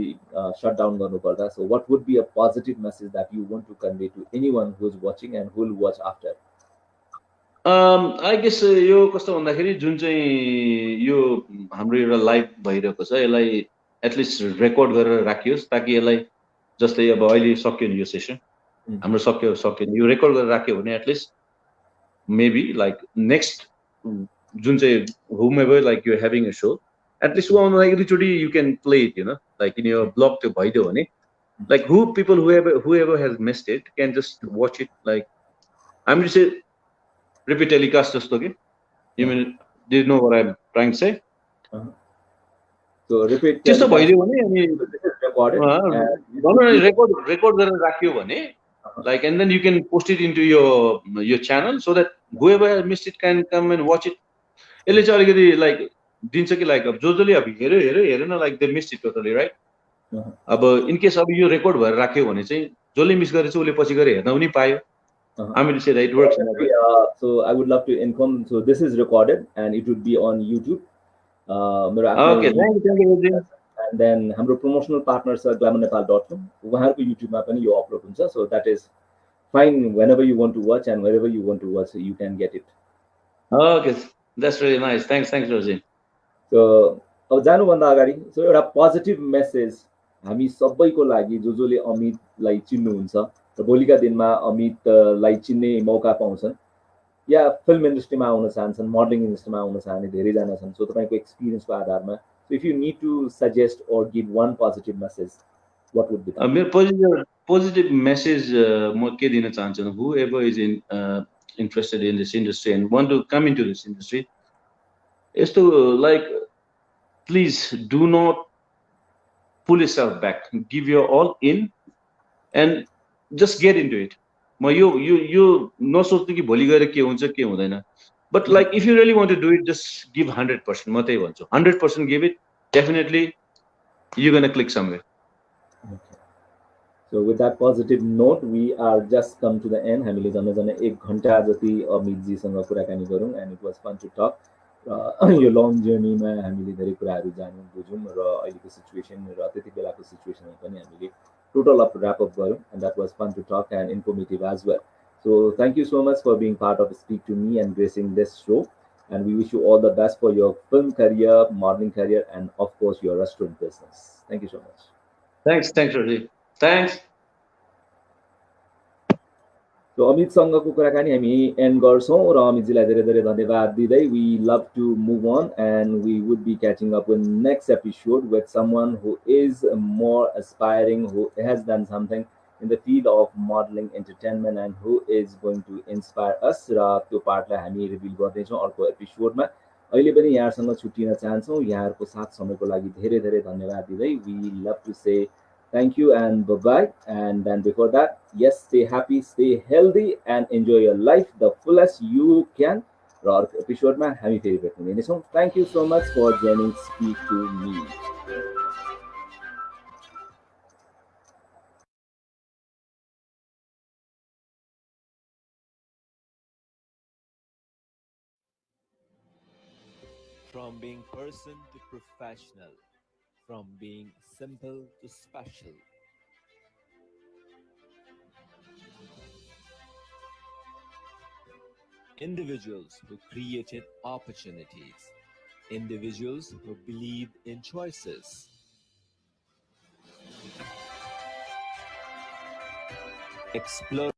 shot down गर्नुपर्दा so what would be a positive message that you want to convey to anyone who is watching and who will watch after I guess यो कस्तो भन्दाखेरि जुन चाहिँ यो हाम्रो एउटा लाइभ भइरहेको छ यसलाई एटलिस्ट रेकर्ड गरेर राखियोस् ताकि यसलाई जस्तै अब अहिले सक्यो नि यो सेसन हाम्रो सक्यो नि यो रेकर्ड गरेर राख्यो भने एटलिस्ट मेबी लाइक नेक्स्ट जुन चाहिँ whomever like you're having a show at least उहाँलाई like एकचोटि you can play it like in your blog त्यो भइदियो भने like whoever has missed it can just watch it like I'm just say repeat telecast जस्तो के you mean do you know what I'm trying to say so repeat त्यस्तो भइदियो भने अनि recorded record गरेर राख्यो भने like and then you can post it into your channel so that whoever has missed it can come and watch it यसले चाहिँ अलिकति like दिन्छ कि like अब जसले अब हेरेन like they missed it totally right अब इन केस अब यो रेकर्ड भएर राख्यो भने चाहिँ जसले मिस गरेछ उसले पछि गएर हेर्न पनि पायो I'm going to say that it works. So I would love to inform. So this is recorded and it would be on YouTube. Okay, thank you. And then हाम्रो promotional partners are glamournepal.com. उहाँहरूको YouTubeमा पनि यो upload हुन्छ. So that is fine whenever you want to watch and wherever you want to watch, you can get it. Okay, that's really nice. Thanks, Rosie. So अब जानुभन्दा अगाडि so एउटा positive message हामी सबैको लागि जसले अमितलाई चिन्नुहुन्छ र भोलिका दिनमा अमितलाई चिन्ने मौका पाउँछन् या फिल्म इन्डस्ट्रीमा आउन चाहन्छन् मोडलिङ इन्डस्ट्रीमा आउन चाहने धेरैजना छन् सो तपाईँको एक्सपिरियन्सको आधारमा so if you need to suggest or give one positive message what would be मेरो पोजिटिभ मेसेज म के दिन चाहन्छु whoever is interested in this industry and want to come into this industry is to like please do not pull yourself back, give your all in and just get into it. You नसोच्नु कि भोलि गएर के हुन्छ के हुँदैन but like if you really want to do it just give 100% म त्यही भन्छु 100% give it definitely you're going to click somewhere. So with that positive note we are just come to the end हामीले जम्मै 1 घण्टा जति अमितजीसँग कुराकानी गरौँ and it was fun to talk यो लङ जर्नीमा हामीले धेरै कुराहरू जान्यौँ बुझ्यौँ र अहिलेको सिचुएसन र त्यति बेलाको सिचुएसनमा पनि हामीले टोटल अफ ऱ्याप अप गऱ्यौँ and that was fun to talk and informative as well. So thank you so much for being part of Speak to Me and gracing this show. And we wish you all the best for your film career, modeling career, and of course your restaurant business. Thank you so much. Thanks, Rajiv. Thanks. So अमितसँगको कुराकानी हामी and गर्छौँ र अमितजीलाई धेरै धेरै धन्यवाद दिँदै we love to move on and we would be catching up in next episode with someone who is more aspiring, who has done something in the field of modeling entertainment and who is going to inspire us र त्यो पार्टलाई हामी reveal गर्दैछौँ अर्को एपिसोडमा. अहिले पनि यहाँहरूसँग छुट्टिन चाहन्छौँ. यहाँहरूको साथ समयको लागि धेरै धेरै धन्यवाद दिँदै we love to say thank you and bye-bye. And then before that, yes, stay happy, stay healthy, and enjoy your life the fullest you can. र अर्को एपिसोडमा हामी फेरि भेट्ने नै छौँ. Thank you so much for joining Speak to Me. From being person to professional, from being simple to special. Individuals who created opportunities, individuals who believed in choices. Explore